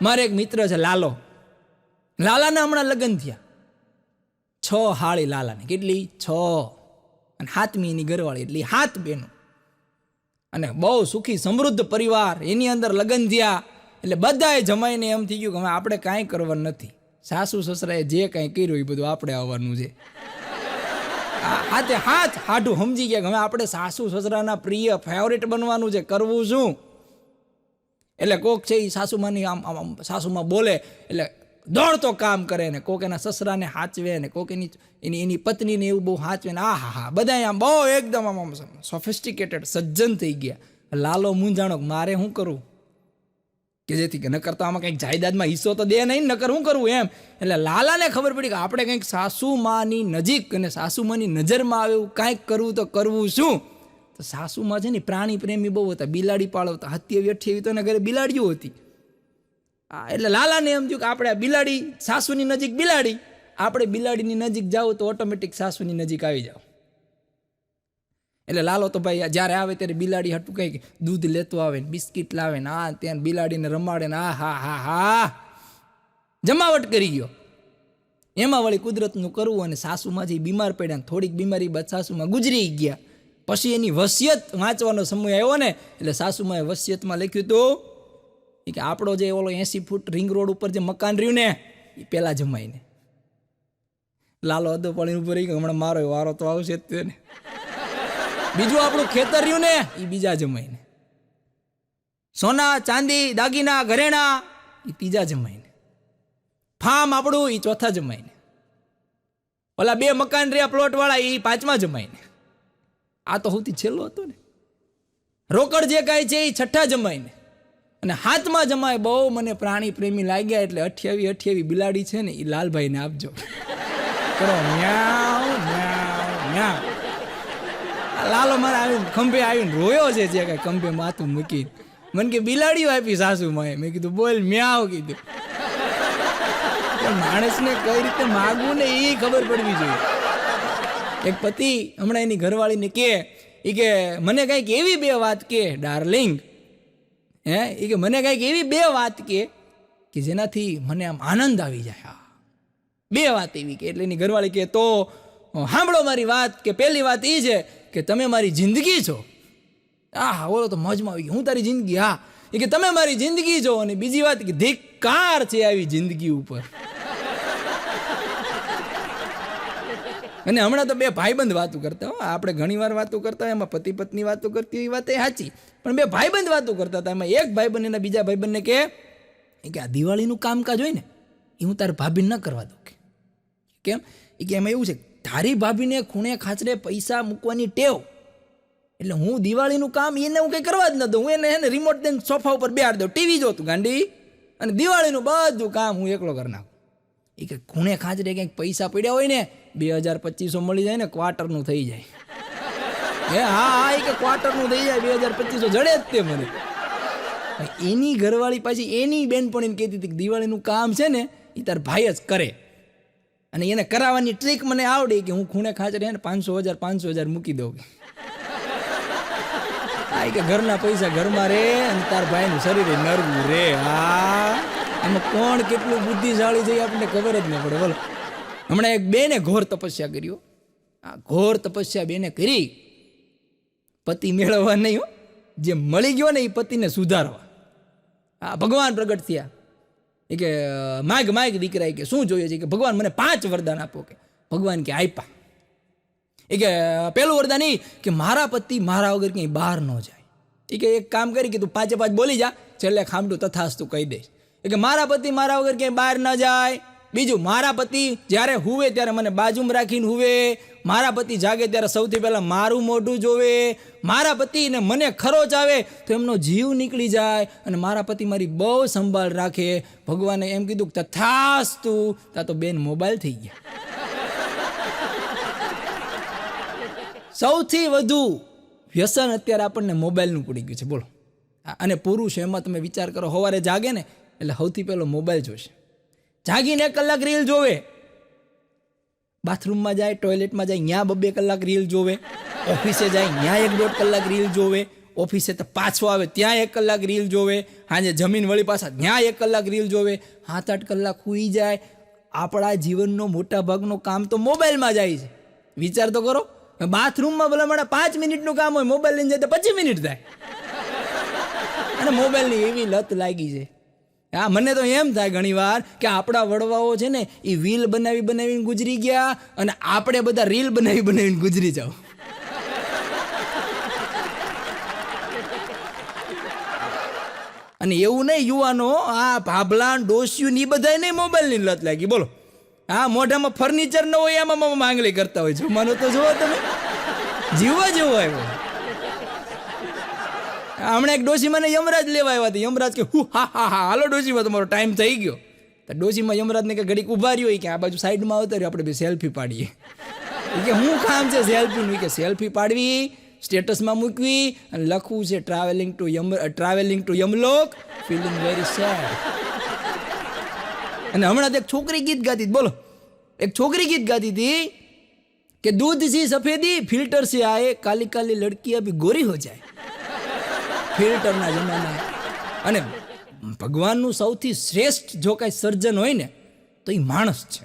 મારે એક મિત્ર છે લાલો. લાલાના હમણાં લગ્ન થયા. 6 હાળી લાલાને. કેટલી? 6. અને 7મી એની ઘરવાળી, એટલે 7 બહેનો. અને બહુ સુખી સમૃદ્ધ પરિવાર. એની અંદર લગ્ન થયા એટલે બધાએ જમાઈને એમ થઈ ગયું કે હવે આપણે કાંઈ કરવાનું નથી. સાસુ સસરાએ જે કાંઈ કર્યું એ બધું આપણે આવવાનું છે. હાથે હાથ હાડું સમજી ગયા કે હવે આપણે સાસુ સસરાના પ્રિય ફેવરેટ બનવાનું છે. કરવું શું? એટલે કોક છે એ સાસુમાની આમ સાસુમાં બોલે એટલે દોડતો કામ કરે ને કોક એના સસરાને હાચવે ને કોક એની પત્નીને એવું બહુ હાચવે ને હા બધા આમ બહુ એકદમ આમ સોફિસ્ટિકેટેડ સજ્જન થઈ ગયા. લાલો મૂંઝાણો મારે શું કરવું કે જેથી કે નકર તો આમાં કંઈક જાયદાદમાં હિસ્સો તો દે નહીં, નકર શું કરવું એમ. એટલે લાલાને ખબર પડી કે આપણે કંઈક સાસુમાની નજીક અને સાસુમાની નજરમાં આવે એવું કાંઈક કરવું તો કરવું શું. તો સાસુમાં છે ને પ્રાણી પ્રેમી બહુ હતા, બિલાડી પાળવતા. 27-28 તો એના ઘરે બિલાડીઓ હતી. એટલે લાલાને એમ થયું કે આપણે આ બિલાડી સાસુની નજીક બિલાડી, આપણે બિલાડીની નજીક જાવ તો ઓટોમેટિક સાસુની નજીક આવી જાવ. એટલે લાલો તો ભાઈ જ્યારે આવે ત્યારે બિલાડી હાટું કંઈક દૂધ લેતો આવે ને બિસ્કિટ લાવે ને આ ત્યાં બિલાડીને રમાડે ને હા જમાવટ કરી ગયો. એમાં વળી કુદરતનું કરવું અને સાસુમાં જે બીમાર પડ્યા થોડીક બીમારી બાદ સાસુમાં ગુજરી ગયા. પછી એની વસિયત વાંચવાનો સમય આવ્યો ને એટલે સાસુમાએ વસિયતમાં લખ્યું હતું કે આપણો જે ઓલો 80 ફૂટ રિંગ રોડ ઉપર જે મકાન રહ્યું ને એ પેલા જમાઈને. લાલો હતો પણ ઉપર રહી ગયો, હમણાં મારો વારો તો આવશે જ ને. બીજું આપણું ખેતર રહ્યું ને એ બીજા જમાઈને. સોના ચાંદી દાગીના ઘરેણા એ ત્રીજા જમાઈને. ફાર્મ આપણું એ ચોથા જમાઈને. ઓલા 2 મકાન રહ્યા પ્લોટ વાળા એ 5મા જમાઈને. આ તો સૌથી છેલ્લો હતો ને. રોકડ જે કાંઈ છે એ 6ઠા જમાઈને. અને 7મા જમાએ બહુ મને પ્રાણી પ્રેમી લાગ્યા એટલે 28 બિલાડી છે ને એ લાલભાઈને આપજો. કરો મ્યાઉ મ્યાઉ મ્યાઉ. લાલો મારે આવીને ખંભે આવીને રોયો છે જે કાંઈ ખંભે માથું મૂકીને. મને કે બિલાડીઓ આપી સાસુમાએ. મેં કીધું બોલ મ્યાઉ કીધું. માણસને કઈ રીતે માગવું ને એ ખબર પડવી જોઈએ. એક પતિ હમણાં એની ઘરવાળીને કે મને કંઈક એવી 2 વાત કે ડાર્લિંગ, એ કે મને કંઈક એવી 2 વાત કે જેનાથી મને આમ આનંદ આવી જાય. 2 વાત એવી કે એટલે એની ઘરવાળી કે તો સાંભળો મારી વાત કે પહેલી વાત એ છે કે તમે મારી જિંદગી છો. ઓલો તો મોજમાં આવી ગયો, હું તારી જિંદગી. હા એ કે તમે મારી જિંદગી છો. અને બીજી વાત કે ધિક્કાર છે આવી જિંદગી ઉપર. અને હમણાં તો 2 ભાઈબંધ વાતો કરતા હોય. આપણે ઘણી વાર વાતો કરતા હોય, એમાં પતિ પત્ની વાતો કરતી હોય એ વાત એ સાચી, પણ 2 ભાઈબંધ વાતો કરતા હતા. એમાં એક ભાઈબંધ એના બીજા ભાઈબંધને કે આ દિવાળીનું કામકાજ હોય ને એ હું તારે ભાભીને ન કરવા દઉં. કેમ? એ કે એમાં એવું છે તારી ભાભીને ખૂણે ખાચરે પૈસા મૂકવાની ટેવ, એટલે હું દિવાળીનું કામ એને હું કંઈ કરવા જ ન દઉં. હું એને રિમોટ દઈને સોફા ઉપર બેહાડી દઉં, ટીવી જોતું ગાંડી, અને દિવાળીનું બધું કામ હું એકલો કરી નાખું. એ કે ખૂણે ખાચરે કંઈક પૈસા પડ્યા હોય ને 2000-2500 મળી જાય ને ક્વાર્ટરનું થઈ જાય. હા એ કે ક્વાર્ટરનું થઈ જાય 2000-2500 જડે જ તે મને. એની ઘરવાળી પાછી એની બેનપણીને કહેતી હતી કે દિવાળીનું કામ છે ને એ તાર ભાઈ જ કરે, અને એને કરાવવાની ટ્રીક મને આવડી કે હું ખૂણે ખાચરે ને 500,000 મૂકી દઉં. કે ઘરના પૈસા ઘરમાં રે અને તાર ભાઈનું શરીર નરવું રે. એમાં કોણ કેટલું બુદ્ધિશાળી છે આપણને ખબર જ ન પડે. બોલો, હમણાં એક બેને ઘોર તપસ્યા કર્યો. ઘોર તપસ્યા બેને કરી પતિ મેળવવા નહીં, જે મળી ગયો ને એ પતિને સુધારવા. ભગવાન પ્રગટ થયા. એ કે માગ દીકરા, કે શું જોઈએ છે? કે ભગવાન મને 5 વરદાન આપો. કે ભગવાન કે આપ્યા. એ કે પેલું વરદાન એ કે મારા પતિ મારા વગર ક્યાંય બહાર ન જાય. એ કે એક કામ કરી કે તું 5 બોલી જા, છેલ્લે ખામડું તથાસ્તુ કહી દઈશ. એ કે મારા પતિ મારા વગર ક્યાંય બહાર ન જાય. બીજું, મારા પતિ જ્યારે હુવે ત્યારે મને બાજુમાં રાખીને હુવે. મારા પતિ જાગે ત્યારે સૌથી પહેલાં મારું મોઢું જોવે. મારા પતિને મને ખરોચ આવે તો એમનો જીવ નીકળી જાય. અને મારા પતિ મારી બહુ સંભાળ રાખે. ભગવાને એમ કીધું તથાસ્તુ. તા તો બેન મોબાઈલ થઈ ગયા. સૌથી વધુ વ્યસન અત્યારે આપણને મોબાઈલનું પડી ગયું છે. બોલો. અને પુરુષ એમાં તમે વિચાર કરો, સવારે જાગે ને એટલે સૌથી પહેલો મોબાઈલ જોશે. જાગીને 1 કલાક રીલ જોવે. બાથરૂમમાં જાય, ટોયલેટમાં જાય, ત્યાં 2 કલાક રીલ જોવે. ઓફિસે જાય ત્યાં 1-1.5 કલાક રીલ જોવે. ઓફિસે તો પાછો આવે ત્યાં 1 કલાક રીલ જોવે, સાંજે જમીન વળી પાછા ત્યાં 1 કલાક રીલ જોવે, 7-8 કલાક સૂઈ જાય. આપણા જીવનનો મોટા ભાગનું કામ તો મોબાઈલમાં જાય છે. વિચાર તો કરો, બાથરૂમમાં ભલે મને 5 મિનિટનું કામ હોય, મોબાઈલ લઈને જાય તો 25 મિનિટ થાય. અને મોબાઈલની એવી લત લાગી છે. હા, મને તો એમ થાય ઘણી વાર કે આપણા વડવાઓ છે ને એ રીલ બનાવીને ગુજરી ગયા અને આપણે બધા રીલ બનાવીને ગુજરી જાવ. અને એવું નહીં યુવાનો, આ ભાભલા ડોસિયું ની બધા નહીં મોબાઈલની લત લાગી. બોલો, હા, મોઢામાં ફર્નિચર ન હોય એમાં માંગણી કરતા હોય. જમવાનું તો જુઓ તમે, જીવવા જેવો આવ્યો. હમણાં એક ડોશીમાં યમરાજ લેવા આવ્યા હતા. યમરાજ કે હા હાલો ડોશીમાં તમારો ટાઈમ થઈ ગયો. તો ડોશીમાં યમરાજને કે ઘડીક ઉભા રહ્યો કે આ બાજુ સાઈડમાં આવતા રહ્યો, આપણે બે સેલ્ફી પાડીએ. કે હું કામ છે સેલ્ફીનું? કે સેલ્ફી પાડવી, સ્ટેટસમાં મૂકવી અને લખવું છે travelling to Yamlok, feeling very sad. અને હમણાં એક છોકરી ગીત ગાતી હતી. બોલો, એક છોકરી ગીત ગાતી હતી કે દૂધ સી સફેદી ફિલ્ટર સે આए, કાલી કાલી લડકી અભી ગોરી હો જાય. ફિલ્ટરના જમાના. અને ભગવાનનું સૌથી શ્રેષ્ઠ જો કાંઈ સર્જન હોય ને તો એ માણસ છે.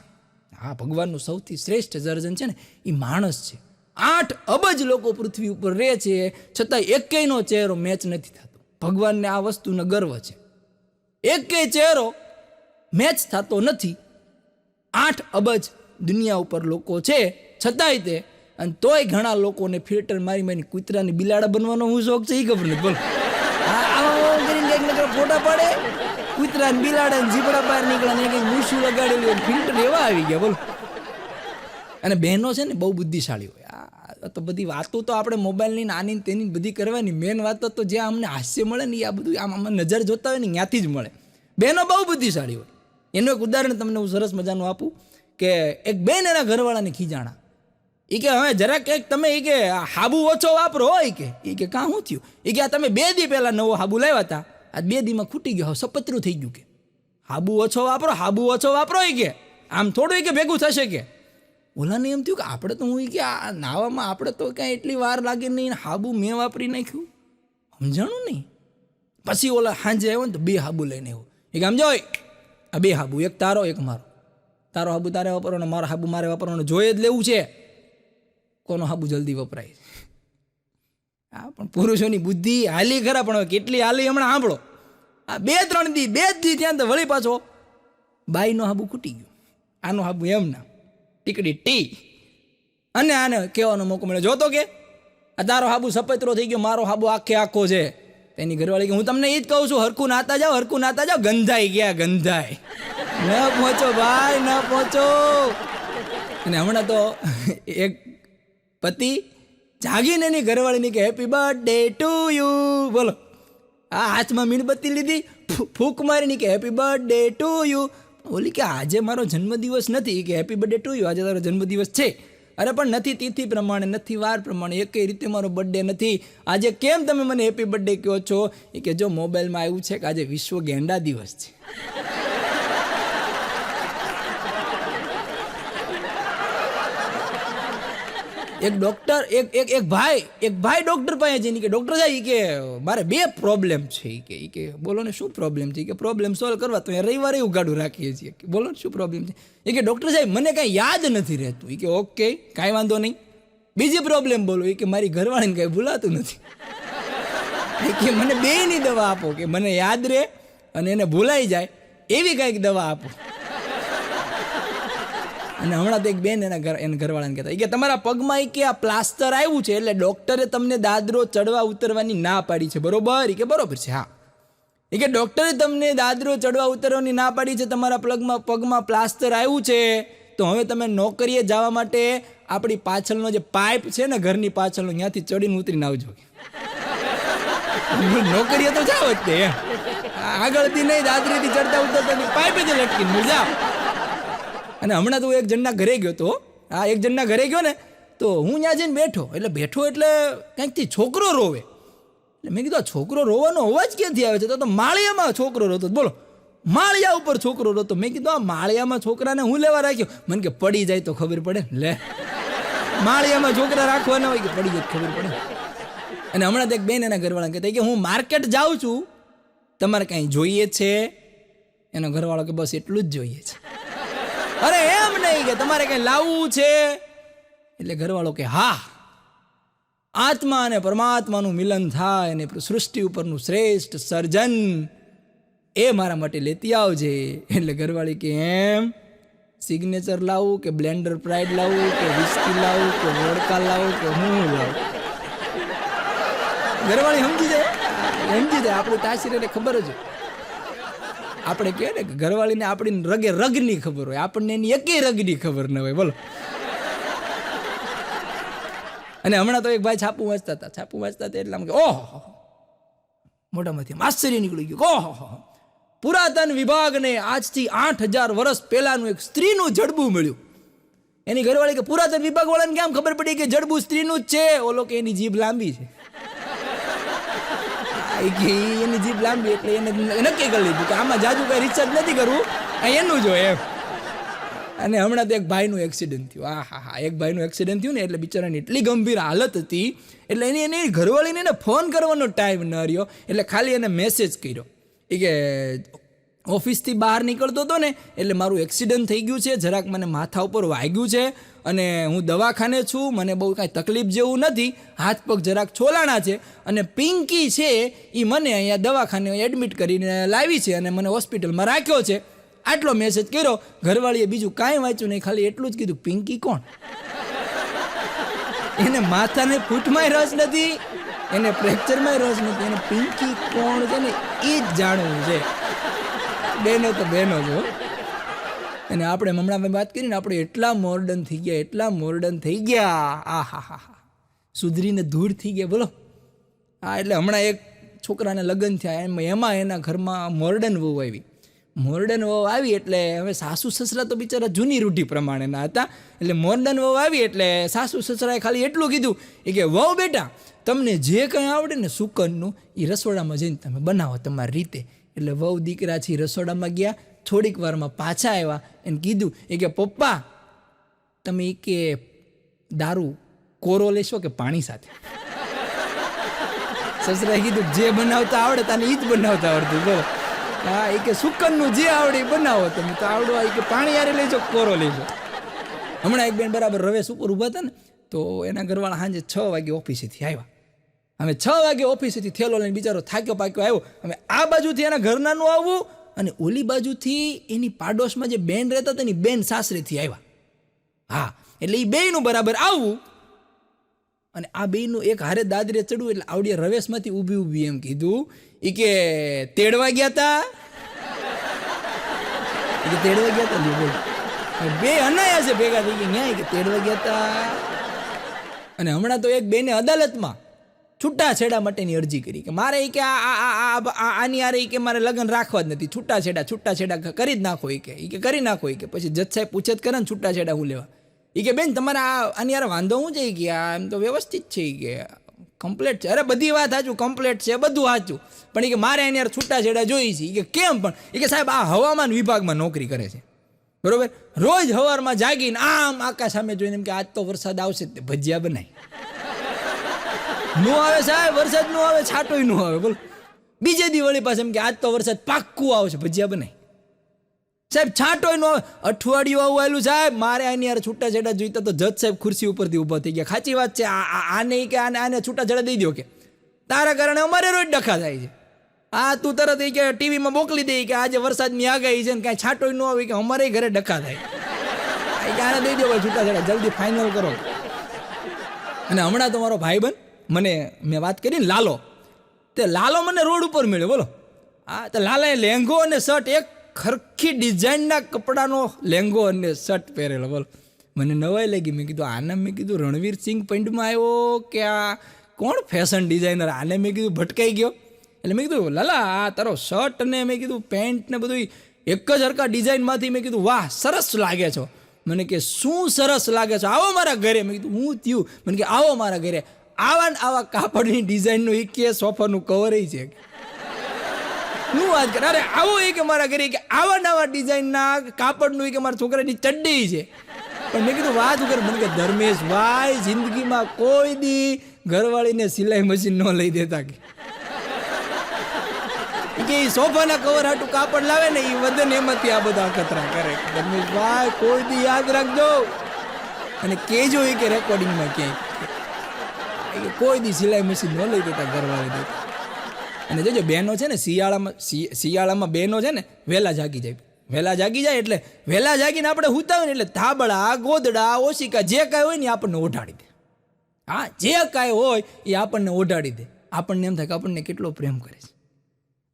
હા, ભગવાનનું સૌથી શ્રેષ્ઠ સર્જન છે ને એ માણસ છે. 8 અબજ લોકો પૃથ્વી ઉપર રહે છે, છતાં એકેયનો ચહેરો મેચ નથી થતો. ભગવાનને આ વસ્તુનો ગર્વ છે. એકેય ચહેરો મેચ થતો નથી. 8 અબજ દુનિયા ઉપર લોકો છે, છતાંય તે અને તોય ઘણા લોકોને ફિલ્ટર મારી કૂતરાની બિલાડા બનવાનો હું શોખ છે એ ખબર નથી. બોલો, ફોટા પાડે, કૂતરા ને બિલાડા ને જીબડા બહાર નીકળે ને કંઈક મૂછું લગાડેલું ફિલ્ટર એવા આવી ગયા. બોલો, અને બહેનો છે ને બહુ બુદ્ધિશાળી હોય. તો બધી વાતો તો આપણે મોબાઈલની આની તેની બધી કરવાની, મેન વાતો તો જ્યાં અમને હાસ્ય મળે ને આ બધું આમ નજર જોતા હોય ને ત્યાંથી જ મળે. બહેનો બહુ બુદ્ધિશાળી હોય. એનું એક ઉદાહરણ તમને હું સરસ મજાનું આપું કે એક બેન એના ઘરવાળાને ખીજાણા. એ કે હવે જરાક કંઈક તમે એ કે હાબુ ઓછો વાપરો હોય કે કાં શું થયું? એ કે આ તમે 2 દી પહેલાં નવો હાબુ લાવ્યા હતા, આ 2 દીમાં ખૂટી ગયો, સપતરું થઈ ગયું. કે હાબુ ઓછો વાપરો એ કે આમ થોડું કે ભેગું થશે. કે ઓલાને એમ થયું કે આપણે તો હું કે આ નાવામાં આપણે તો કાંઈ એટલી વાર લાગે નહીં, હાબુ મેં વાપરી નાખ્યું, સમજાણું નહીં. પછી ઓલા સાંજે આવ્યો ને તો 2 હાબુ લઈને આવ્યો. એ કે આમ જો આ 2 હાબુ, એક તારો એક મારો. તારો હાબુ તારે વાપરવાનો, મારો હાબુ મારે વાપરવાનો, જોઈએ જ લેવું છે કોનો હાબુ જલ્દી વપરાય. હા, પણ પુરુષોની બુદ્ધિ હાલી ખરા, પણ હવે કેટલી હાલી હમણાં સાંભળો. આ 2-3 દી ત્યાં તો વળી પાછો બાઈનો હાબુ ખૂટી ગયો, આનો હાબુ એમ ના ટીકડી ટી. અને આને કહેવાનો મોકો મળે, જોતો કે આ તારો હાબુ સપતરો થઈ ગયો, મારો હાબુ આખો છે. તેની ઘરવાળી કે હું તમને એ જ કહું છું, હરખું નાતા જાઓ, ગંધાઈ ગયા, ગંધાઈ. ન પહોંચો ભાઈ, ન પહોંચો. અને હમણાં તો એક પતિ જાગીને એની ઘરવાળીની કે હેપી બર્થડે ટુ યુ. બોલો, આ હાથમાં મીણબત્તી લીધી, ફૂંક મારીની કે હેપી બર્થડે ટુ યુ. ઓલી કે આજે મારો જન્મદિવસ નથી, કે હેપી બર્થડે ટુ યુ, આજે તારો જન્મદિવસ છે. અરે પણ નથી તિથિ પ્રમાણે, નથી વાર પ્રમાણે, એકેય રીતે મારો બર્થડે નથી. આજે કેમ તમે મને હેપી બર્થડે કહો છો? એ કે જો મોબાઈલમાં આવ્યું છે કે આજે વિશ્વ ગેંડા દિવસ છે. એક ડોક્ટર એક ભાઈ ડોક્ટર પાસે જઈને કે ડોક્ટર સાહેબ કે મારે 2 પ્રોબ્લેમ છે. એ કે બોલો ને શું પ્રોબ્લેમ છે? કે પ્રોબ્લેમ સોલ્વ કરવા તો રવિવારે ઉગાડું રાખીએ છીએ. કે બોલો ને શું પ્રોબ્લેમ છે? એ કે ડોક્ટર સાહેબ મને કાંઈ યાદ નથી રહેતું. એ કે ઓકે, કાંઈ વાંધો નહીં. બીજી પ્રોબ્લેમ બોલો. એ કે મારી ઘરવાળીને કાંઈ ભૂલાતું નથી. એ કે મને 2ની દવા આપો, કે મને યાદ રહે અને એને ભૂલાઈ જાય એવી કાંઈક દવા આપો. અને હમણાં તો એક બેન એના ઘરવાળાને કહેતા કે તમારા પગમાં કે આ પ્લાસ્ટર આવ્યું છે એટલે ડૉક્ટરે તમને દાદરો ચડવા ઉતરવાની ના પાડી છે, બરોબર? કે બરોબર છે. હા, એ કે ડૉક્ટરે તમને દાદરો ચડવા ઉતરવાની ના પાડી છે, તમારા પગમાં પ્લાસ્ટર આવ્યું છે, તો હવે તમે નોકરીએ જવા માટે આપણી પાછળનો જે પાઇપ છે ને ઘરની પાછળનો, ત્યાંથી ચડીને ઉતરીને આવજો. નોકરીએ તો જાવ જ તે આગળથી નહીં, દાદરીથી ચડતા ઉતરતા પાઇપે જ લટકીને જાઓ. અને હમણાં તો એક જણના ઘરે ગયો તો, એક જણના ઘરે ગયો ને તો હું ત્યાં જઈને બેઠો એટલે કંઈકથી છોકરો રોવે. એટલે મેં કીધું આ છોકરો રોવાનો અવાજ ક્યાંથી આવે છે? તો માળિયામાં છોકરો રોતો. બોલો, માળિયા ઉપર છોકરો રોતો. મેં કીધું આ માળિયામાં છોકરાને હું લેવા રાખ્યો? મને કે પડી જાય તો ખબર પડે. લે, માળિયામાં છોકરા રાખવાના હોય કે પડી જાય ખબર પડે? અને હમણાં તો એક બેન એના ઘરવાળા કહેતા કે હું માર્કેટ જાઉં છું, તમારે કાંઈ જોઈએ છે? એનો ઘરવાળો કે બસ એટલું જ જોઈએ છે. અરે એમ નહીં કે તમારે કંઈ લાવવું છે? એટલે ઘરવાળો કે હા, આત્મા અને પરમાત્માનું મિલન થાય અને સૃષ્ટિ ઉપરનું શ્રેષ્ઠ સર્જન એ મારા માટે લેતી આવજે. એટલે ઘરવાળી કે એમ સિગ્નેચર લાવું કે બ્લેન્ડર પ્રાઇડ લાવું કે વિસ્કી લાવું કે વોડકા લાવું કે હું લાવું? ઘરવાળી સમજી જાય. આપણી તાસીરને ખબર જ હોય. આપણે કહે ને કે ઘરવાળીને આપણી રગે રગની ખબર હોય, આપણને એની એકેય રગની ખબર ન હોય. બોલો. અને હમણાં તો એક ભાઈ છાપું વાંચતા હતા એટલે આમ કે ઓહો, મોઢામાંથી આશ્ચર્ય નીકળી ગયું. ઓહો, પુરાતન વિભાગને આજથી 8000 વર્ષ પહેલાનું એક સ્ત્રીનું જડબું મળ્યું. એની ઘરવાળી કે પુરાતન વિભાગ વાળાને કેમ ખબર પડી કે જડબું સ્ત્રીનું જ છે? ઓલો કે એની જીભ લાંબી છે. એની જીભ લાંબી એટલે એને નક્કી કરી લીધું કે આમાં જાજુ કઈ રિસર્ચ નથી કરવું, એનું જ હોય એમ. અને હમણાં તો એક ભાઈનું એક્સિડન્ટ થયું. એક ભાઈનું એક્સિડન્ટ થયું ને એટલે બિચારાની એટલી ગંભીર હાલત હતી એટલે એની ઘરવાળીને એને ફોન કરવાનો ટાઈમ ન રહ્યો. એટલે ખાલી એને મેસેજ કર્યો એ કે ઓફિસથી બહાર નીકળતો હતો ને એટલે મારું એક્સિડન્ટ થઈ ગયું છે, જરાક મને માથા ઉપર વાગ્યું છે અને હું દવાખાને છું, મને બહુ કાંઈ તકલીફ જેવું નથી, હાથ પગ જરાક છોલાણા છે અને પિંકી છે એ મને અહીંયા દવાખાને એડમિટ કરીને લાવી છે અને મને હોસ્પિટલમાં રાખ્યો છે. આટલો મેસેજ કર્યો. ઘરવાળીએ બીજું કાંઈ વાંચ્યું નહીં, ખાલી એટલું જ કીધું પિંકી કોણ? એને માથાને ફૂટમાંય રસ નથી, એને ફ્રેક્ચરમાં રસ નથી, એને પિંકી કોણ છે ને એ જ જાણવું છે. બેનો તો બેનો છો. અને આપણે હમણાં વાત કરીને આપણે એટલા મોર્ડન થઈ ગયા. સુધરીને ધૂળ થઈ ગયા. બોલો. એટલે હમણાં એક છોકરાને લગ્ન થયા, એમાં એના ઘરમાં મોર્ડન વહુ આવી એટલે હવે સાસુ સસરા તો બિચારા જૂની રૂઢી પ્રમાણેના હતા. એટલે મોર્ડન વહુ આવી એટલે સાસુ સસરાએ ખાલી એટલું કીધું કે વહુ બેટા તમને જે કંઈ આવડે ને સુકનનું એ રસોડામાં જઈને તમે બનાવો તમારી રીતે. એટલે વહુ દીકરા છે રસોડામાં ગયા, થોડીક વારમાં પાછા આવ્યા એને કીધું કે પપ્પા તમે કે દારૂ કોરો લેશો કે પાણી સાથે? સસરાએ કીધું જે બનાવતા આવડે તને એ જ બનાવતા આવડતું. બોલો. હા, એ કે સુકનનું જે આવડે એ બનાવો તમે, તો આવડો કે પાણી યારે લેજો કોરો લેજો. હમણાં એક બેન બરાબર રવેશ ઉપર ઊભા હતા ને તો એના ઘરવાળા સાંજે 6 વાગે ઓફિસેથી આવ્યા. હવે 6 વાગે ઓફિસેથી થેલો લઈને બિચારો થાક્યો પાક્યો આવ્યો. હવે આ બાજુથી એના ઘરનાનું આવવું અને ઓલી બાજુથી એની પાડોશમાં જે બેન રહેતા હતા એની બેન સાસરેથી આવ્યા. હા, એટલે એ બેયનું બરાબર આવવું અને આ બેયનું એક હારે દાદરે ચડવું. એટલે આવડી રવેશમાંથી ઊભી એમ કીધું કે તેડવા ગયા હતા. બોલ. બે અનાયા છે ભેગા થઈ ગયા ન્યાય કે તેડવા ગયા હતા. અને હમણાં તો એક બેને અદાલતમાં છૂટાછેડા માટેની અરજી કરી કે મારે કે આની આરે કે મારે લગ્ન રાખવા જ નથી, છૂટાછેડા કરી જ નાખો કે કરી નાખો કે. પછી જજ સાહેબ પૂછે જ કરે ને છૂટાછેડા હું લેવા. કે બેન તમારે આની આરે વાંધો શું છે કે એમ તો વ્યવસ્થિત છે કે કમ્પ્લેટ છે. અરે બધી વાત સાચું, કમ્પ્લેટ છે, બધું સાચું, પણ કે મારે એની યાર છૂટાછેડા જોઈ છે. કે કેમ? પણ કે સાહેબ આ હવામાન વિભાગમાં નોકરી કરે છે, બરોબર? રોજ સવારમાં જાગીને આમ આકાશ સામે જોઈને એમ કે આજ તો વરસાદ આવશે તે ભજીયા બનાય. નો આવે સાહેબ, વરસાદ નો આવે, છાંટોય નો આવે. બોલો. બીજે દી વળી પાસે એમ કે આજ તો વરસાદ પાક્કું આવશે ભજીયા બનાય. સાહેબ છાંટોય નો આવે. અઠવાડિયું આવું આવેલું સાહેબ, મારે આની યાર છૂટાછેડા જોઈતા તો જજ સાહેબ ખુરશી ઉપરથી ઊભા થઈ ગયા. સાચી વાત છે, આને કે આને છૂટાછેડા દઈ દો કે તારા કારણે અમારે રોજ ડખા થાય છે. તું તરત કે ટીવીમાં મોકલી દે કે આજે વરસાદની આગાહી છે ને કાંઈ છાંટોય ન આવે કે અમારે ઘરે ડખા થાય. આને દઈ દો ભાઈ છૂટાછેડા, જલ્દી ફાઇનલ કરો. અને હમણાં તો મારો ભાઈબંધ મેં વાત કરી ને લાલો, તે લાલો મને રોડ ઉપર મળ્યો. બોલો. હા, તો લાલાએ લેંગો અને શર્ટ એક ખરખી ડિઝાઇનના કપડાનો લેંગો અને શર્ટ પહેરેલો. બોલો. મને નવાઈ લાગી. મેં કીધું રણવીર સિંહ પેન્ટમાં આવ્યો કે આ કોણ ફેશન ડિઝાઇનર? આને મેં કીધું ભટકાઈ ગયો. એટલે મેં કીધું લાલા આ તારો શર્ટ ને મેં કીધું પેન્ટ ને બધું એક જ હરકા ડિઝાઇનમાંથી. મેં કીધું વાહ સરસ લાગે છો. મને કે શું સરસ લાગે છો, આવો મારા ઘરે. મેં કીધું હું થયું? મને કે આવો મારા ઘરે. આવા કાપડની ડિઝાઇનનું એક કે સોફાનું કવર છે. હું વાત કરે અરે આવો કે મારા ઘરે કે આવા નવા ડિઝાઇનના કાપડનું કે મારા છોકરાની ચડ્ડી છે. પણ મેં કીધું વાત કરે. મને કે ધર્મેશભાઈ જિંદગીમાં કોઈ દી ઘરવાળીને સિલાઈ મશીન ન લઈ દેતા કે સોફાના કવર હાટું કાપડ લાવે ને એ વદન એમાંથી આ બધા અખતરા કરે. ધર્મેશભાઈ કોઈ દી યાદ રાખજો અને કેજો એ કે રેકોર્ડિંગમાં ક્યાંય કોઈ દી સિલાઈ મશીન ન લઈ દેતા ઘરવાળી દેતા. અને જોજો બહેનો છે ને શિયાળામાં બહેનો છે ને વહેલા જાગી જાય એટલે વહેલા જાગીને આપણે હુતા હોય ને એટલે ધાબળા ગોદડા ઓશિકા જે કાંઈ હોય ને આપણને ઓઢાડી દે. હા, જે કાંઈ હોય એ આપણને ઓઢાડી દે. આપણને એમ થાય કે આપણને કેટલો પ્રેમ કરે છે.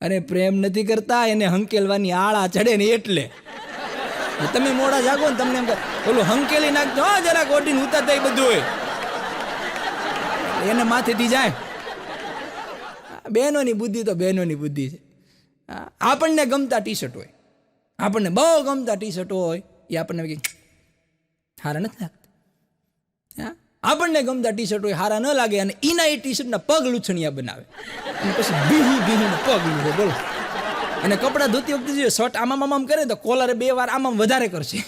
અને પ્રેમ નથી કરતા, એને હંકેલવાની આળા ચડે ને એટલે તમે મોડા જાગો ને તમને એમ ઓલું હંકેલી નાખજો જરા કોટીને ઉતારતા એ બધું હોય એને માથેથી જાય. બહેનોની બુદ્ધિ તો બહેનોની બુદ્ધિ છે. આપણને ગમતા ટી શર્ટ હોય, આપણને બહુ ગમતા ટી શર્ટ હોય એ આપણને હારા નથી લાગતા. આપણને ગમતા ટી શર્ટ હોય હારા ન લાગે અને એના એ ટી શર્ટના પગ લૂછણિયા બનાવે અને પછી બીહીને પગ લૂછે. બોલો. અને કપડાં ધોતી વખતે જો શર્ટ આમ કરે તો કોલરે 2 વાર આમ વધારે કરશે.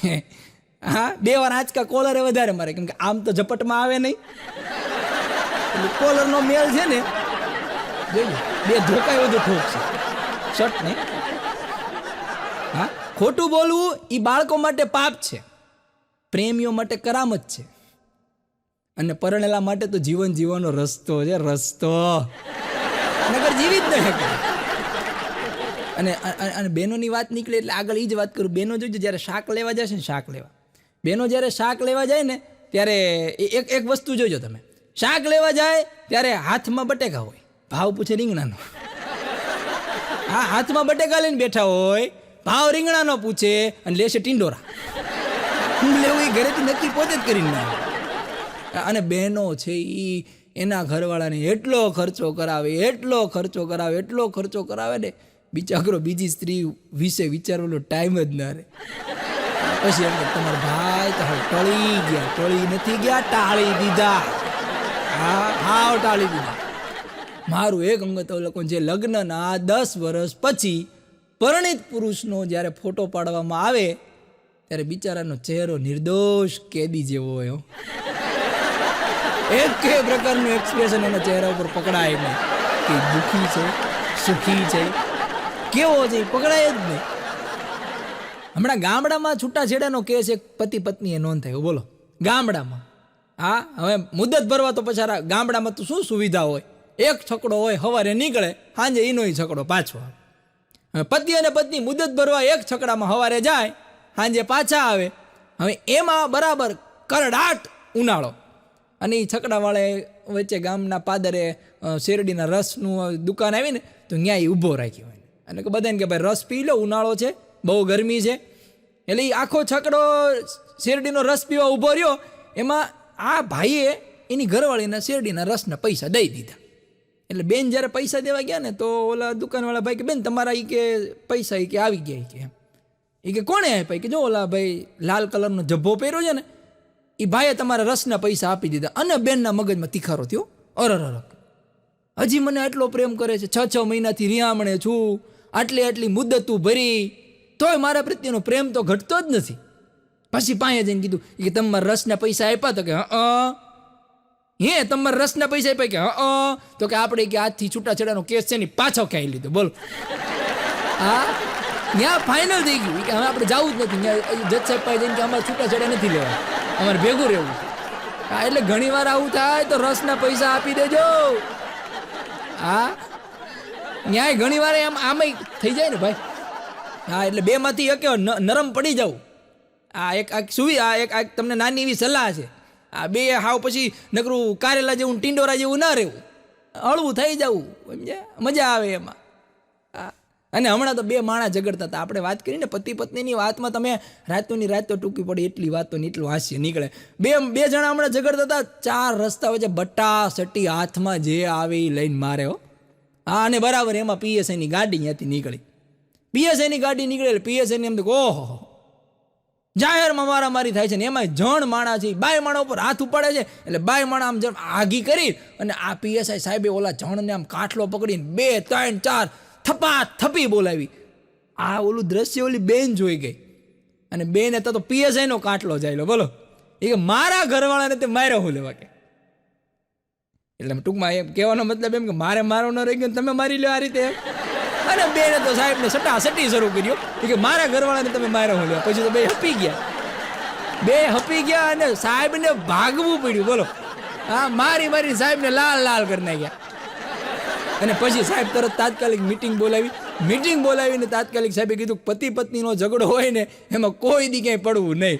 હા, 2 વાર આંચકા કોલરે વધારે મારે, કેમ કે આમ તો ઝપટમાં આવે નહીં. કોલરનો મેલ છે ને જોઈ 2 ધોકાય બધું ઠોકશે શર્ટ ને. હા, ખોટું બોલવું એ બાળકો માટે પાપ છે, પ્રેમીઓ માટે કરામત છે, અને પરણેલા માટે તો જીવન જીવવાનો રસ્તો છે. રસ્તો નગર જીવી જ નહીં શકે. અને બહેનોની વાત નીકળે એટલે આગળ એ જ વાત કરું. બહેનો જોઈજો જ્યારે શાક લેવા જાય છે ને, બહેનો જ્યારે શાક લેવા જાય ને ત્યારે એક વસ્તુ જોઈજો તમે. શાક લેવા જાય ત્યારે હાથમાં બટેકા હોય, ભાવ પૂછે રીંગણાનો. હા, હાથમાં બટેકા લઈને બેઠા હોય, ભાવ રીંગણાનો પૂછે અને લેશે ટિંડોરા. લેવું એ ઘરેથી નક્કી પોતે જ કરીને આવે. અને બહેનો છે એ એના ઘરવાળાને એટલો ખર્ચો કરાવે ને બિચારો બીજી સ્ત્રી વિશે વિચારવાનો ટાઈમ જ ના રહે. પછી એમ કે તમારા ભાઈ તો ટળી નથી ગયા, ટાળી દીધા. હા, ટાળી દીધા. મારું એક અંગત અવલોકન છે, લગ્નના 10 વર્ષ પછી પરણિત પુરુષનો જ્યારે ફોટો પાડવામાં આવે ત્યારે બિચારાનો ચહેરો નિર્દોષ કેદી જેવો હોય. એક પ્રકારનું એક્સપ્રેશન એના ચહેરા ઉપર પકડાય નહીં કે દુઃખી છે, સુખી છે, કેવો છે, પકડાય જ નહીં. હમણાં ગામડામાં છૂટાછેડાનો કેસ એક પતિ પત્નીએ નોંધ થયો. બોલો, ગામડામાં. હા, હવે મુદત ભરવા તો પછી ગામડામાં તો શું સુવિધા હોય, એક છકડો હોય, સવારે નીકળે, સાંજે એનો છકડો પાછો આવે. હવે પતિ અને પત્ની મુદત ભરવા એક છકડામાં સવારે જાય, સાંજે પાછા આવે. હવે એમાં બરાબર કરડાટ ઉનાળો, અને એ છકડાવાળે વચ્ચે ગામના પાદરે શેરડીના રસનું દુકાન આવીને તો ત્યાં ઊભો રાખ્યો હોય અને બધાને કે ભાઈ રસ પી લો, ઉનાળો છે, બહુ ગરમી છે. એટલે એ આખો છકડો શેરડીનો રસ પીવા ઊભો રહ્યો. એમાં આ ભાઈએ એની ઘરવાળીના શેરડીના રસના પૈસા દઈ દીધા. એટલે બેન જ્યારે પૈસા દેવા ગયા ને તો ઓલા દુકાનવાળા ભાઈ કે બેન તમારા એ કે પૈસા એ કે આવી ગયા કે એમ. એ કે કોણે આપ્યા? કે જો ઓલા ભાઈ લાલ કલરનો જબ્બો પહેર્યો છે ને એ ભાઈએ તમારા રસના પૈસા આપી દીધા. અને બેનના મગજમાં તીખારો થયો. અરર, હજી મને એટલો પ્રેમ કરે છે, 6 મહિનાથી રિયામણે છું, આટલી મુદ્દતું ભરી, તોય મારા પ્રત્યેનો પ્રેમ તો ઘટતો જ નથી. પછી પાસે જઈને કીધું કે તમારા રસના પૈસા આપ્યા? તો કે તમારા રસના પૈસા આપ્યા? કે તો કે આપણે કે આજથી છૂટાછેડાનો કેસ છે ને પાછો ખાઈ લીધો. બોલો. હા, ત્યાં ફાઇનલ થઈ ગયું કે હવે આપણે જવું જ નથી. ત્યાં જજ સાહેબ પાસે જઈને કે અમારે છૂટાછેડા નથી લેવા, અમારે ભેગું રહેવું. હા, એટલે ઘણી વાર આવું થાય તો રસના પૈસા આપી દેજો. હા, ન્યાય ઘણી વાર આમય થઈ જાય ને ભાઈ. હા, એટલે 2 માંથી એક નરમ પડી જાવ. એક તમને નાની એવી સલાહ છે. આ 2 હાવ પછી નકરું કારેલા જેવું ટિંડોરા જેવું ના રહેવું, હળવું થઈ જવું, મજા આવે એમાં. અને હમણાં તો 2 માણસ ઝઘડતા હતા. આપણે વાત કરીને પતિ પત્નીની વાતમાં તમે રાતોની રાત તો ટૂંકી પડી એટલી વાતો ને એટલું હાસ્ય નીકળે. બે જણા હમણાં ઝઘડતા હતા, 4 રસ્તા વચ્ચે બટ્ટા સટી હાથમાં જે આવે એ લઈને મારે. હા, અને બરાબર એમાં પીએસઆઈની ગાડી ત્યાંથી નીકળી. પીએસઆઈની ગાડી નીકળે એટલે પીએસઆઈને એમ તો ઓહો જાહેરમાં મારામારી થાય છે ને એમાં જણ માણા છે, બાય માણા ઉપર હાથ ઉપાડે છે. એટલે બાય માણા આમ જેમ આગી કરી અને આ પીએસઆઈ સાહેબે ઓલા જણને આમ કાટલો પકડીને 2, 3, 4 થપા થપી બોલાવી. આ ઓલું દ્રશ્ય ઓલી બેન જોઈ ગઈ અને બેન તો પીએસઆઈનો કાટલો જાયલો. બોલો, એ કે મારા ઘરવાળાને તે માર્યો હું લેવા કે. એટલે ટૂંકમાં એમ કહેવાનો મતલબ એમ કે મારે મારો ન રહી ગયો ને તમે મારી લો આ રીતે. અને બેને તો સાહેબને સટાસટી શરૂ કર્યો કે મારા ઘરવાળાને તમે માર્યો હું લ્યો. પછી તો બે હપી ગયા અને સાહેબને ભાગવું પડ્યું. બોલો, હા, મારી સાહેબને લાલ કરી નાખ્યા. અને પછી સાહેબ તરત તાત્કાલિક મીટિંગ બોલાવીને તાત્કાલિક સાહેબે કીધું પતિ પત્નીનો ઝઘડો હોય ને એમાં કોઈ દી ક્યાંય પડવું નહીં.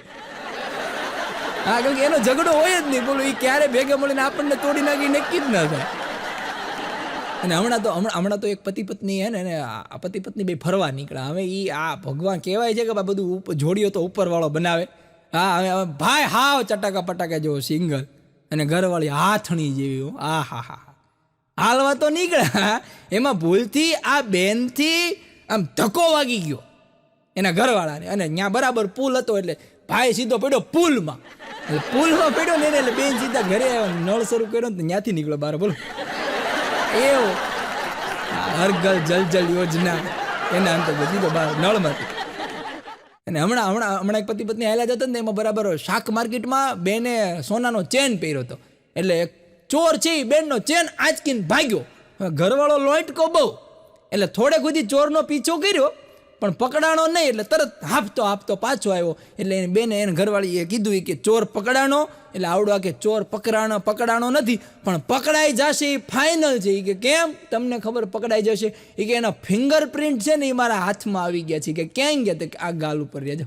હા, કેમ કે એનો ઝઘડો હોય જ નહીં. બોલો, એ ક્યારે ભેગા મળીને આપણને તોડી નાખી નક્કી જ ન થાય. અને હમણાં તો એક પતિ પત્ની હે ને આ પતિ પત્ની બે ફરવા નીકળ્યા. હવે એ આ ભગવાન કહેવાય છે કે બધું જોડીઓ તો ઉપરવાળો બનાવે. હા, હવે ભાઈ હાવ ચટાકા પટાકા જેવો સિંગલ અને ઘરવાળી હાથણી જેવી. હા, હાલવા તો નીકળ્યા, એમાં ભૂલથી આ બેનથી આમ ધક્કો વાગી ગયો એના ઘરવાળાને. અને ત્યાં બરાબર પુલ હતો એટલે ભાઈ સીધો પડ્યો પુલમાં. એટલે પુલમાં પડ્યો ને એટલે બેન સીધા ઘરે નળ શરૂ કર્યો ને ત્યાંથી નીકળ્યો બહાર. બોલો, એવો હર ઘર જલ જલ યોજના એના અંતર્ગત સીધો બહાર નળમાંથી. અને હમણાં એક પતિ પત્ની હાલ્યા જતા ને એમાં બરાબર શાક માર્કેટમાં બેને સોનાનો ચેન પહેર્યો હતો. એટલે એક ચોર છે એ બેનનો ચેન આંચકીને ભાગ્યો. ઘરવાળો લોટકો બહુ એટલે થોડે સુધી ચોરનો પીછો કર્યો પણ પકડાણો નહીં. એટલે તરત હાંફતો પાછો આવ્યો. એટલે એને બેને એને ઘરવાળીએ કીધું કે ચોર પકડાણો. એટલે આવડો કે ચોર પકડાણો નથી પણ પકડાઈ જશે એ ફાઇનલ છે. કે કેમ તમને ખબર પકડાઈ જશે? એ કે એના ફિંગરપ્રિન્ટ છે ને એ મારા હાથમાં આવી ગયા છે. કે ક્યાંય ગયા તો આ ગાલ ઉપર રહેજો.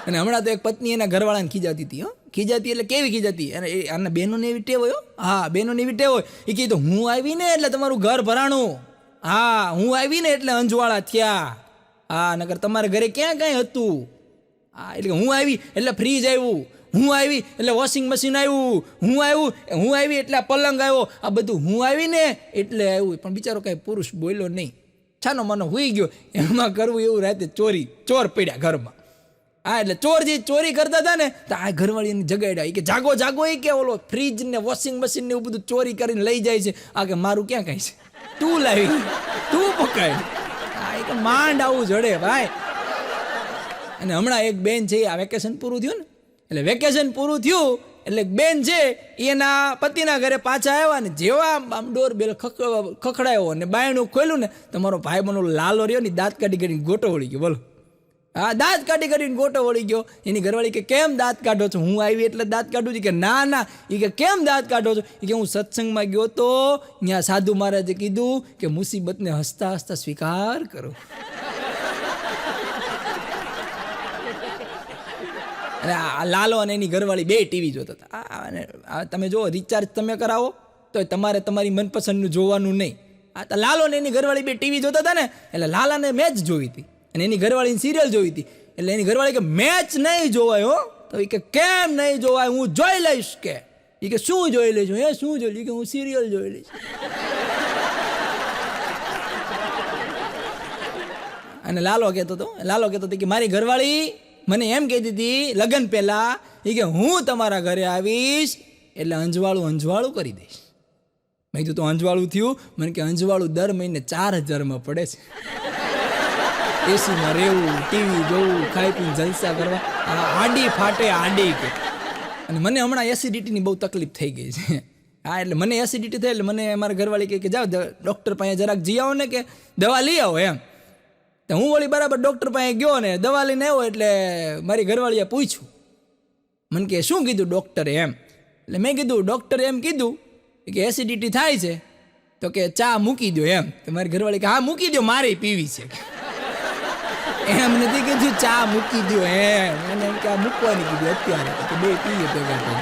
અને હમણાં તો એક પત્ની એના ઘરવાળાને ખીજાતી એટલે કેવી ખીજાતી? અને આના બહેનોને એવી ટેવ હોય. હા, બહેનોને એવી ટેવ હોય. એ કીધું હું આવી ને એટલે તમારું ઘર ભરાણું. હા, હું આવી ને એટલે અંજવાળા થયા. હા, નકર તમારા ઘરે ક્યાં કાંઈ હતું. હા, એટલે હું આવી એટલે ફ્રીજ આવ્યું. હું આવી એટલે વોશિંગ મશીન આવ્યું. હું આવી એટલે પલંગ આવ્યો. આ બધું હું આવી ને એટલે આવ્યું. પણ બિચારો કાંઈ પુરુષ બોલ્યો નહીં. છાનો માનો હુઈ ગયો. એમાં કરવું એવું રાતે ચોર પડ્યા ઘરમાં. હા, એટલે ચોર જે ચોરી કરતા હતા ને તો આ ઘરવાળી એને જગાડ્યા. કે જાગો એ કે ઓલો ફ્રીજ ને વોશિંગ મશીન ને એવું બધું ચોરી કરીને લઈ જાય છે. આ કે મારું ક્યાં કાંઈ છે, તું લાવી તું પકાય. હા, એ તો માંડ આવું જડે ભાઈ. અને હમણાં એક બેન છે આ વેકેશન પૂરું થયું ને એટલે એટલે બેન છે એના પતિના ઘરે પાછા આવ્યા ને જેવા આમ ડોરબેલ ખખડાયો અને બાયણું ખોલ્યું ને તમારો ભાઈ બનો લાલો રહ્યો ને દાંત કાઢી ગોટો વળી ગયો. બોલો, હા, દાંત કાઢીને ગોટો વળી ગયો. એની ઘરવાળી કે કેમ દાંત કાઢો છો? હું આવી એટલે દાંત કાઢું છું. કે ના એ કે કેમ દાંત કાઢો છો? કે હું સત્સંગમાં ગયો તો ત્યાં સાધુ મહારાજે કીધું કે મુસીબતને હસતા હસતા સ્વીકાર કરો. અને આ લાલો અને એની ઘરવાળી બે ટીવી જોતા હતા. તમે જો રિચાર્જ તમે કરાવો તો તમારે તમારી મનપસંદનું જોવાનું નહીં. આ લાલો ને એની ઘરવાળી બે ટીવી જોતા હતા ને એટલે લાલાને મેચ જોઈ હતી અને એની ઘરવાળીની સિરિયલ જોઈ હતી. એટલે એની ઘરવાળી કે મેચ નહીં જોવાય હો. તો એ કે કેમ નહીં જોવાય? હું જોઈ લઈશ. કે એ કે શું જોઈ લઈશું? શું જોઈ લઈશ? કે હું સિરિયલ જોઈ લઈશ. અને લાલો કહેતો હતો કે મારી ઘરવાળી મને એમ કહેતી હતી લગ્ન પહેલા એ કે હું તમારા ઘરે આવીશ એટલે અંજવાળું કરી દઈશ. મેં કીધું તો અંજવાળું થયું? મને કે અંજવાળું દર મહિને 4000 પડે છે. એસીમાં રહેવું, ટીવી જોવું, ખાઈ પીને જલસા કરવા, આડી ફાટે કે. અને મને હમણાં એસિડિટીની બહુ તકલીફ થઈ ગઈ છે. હા, એટલે મને એસિડિટી થઈ એટલે મને મારા ઘરવાળી કે જાઓ ડૉક્ટર પાસે જરાક જઈ આવો ને કે દવા લઈ આવો એમ. તો હું વળી બરાબર ડૉક્ટર પાસે ગયો ને દવા લઈને આવ્યો એટલે મારી ઘરવાળીએ પૂછ્યું મને કે શું કીધું ડૉક્ટરે એમ. એટલે મેં કીધું ડૉક્ટરે એમ કીધું કે એસિડિટી થાય છે તો કે ચા મૂકી દો એમ. તો મારી ઘરવાળી કે હા મૂકી દો, મારે પીવી છે. એમ નથી કીધું ચા મૂકી દો એમ. એને એમ કે આ મૂકવાની કીધું અત્યારે તો બે પીએ ભેગા.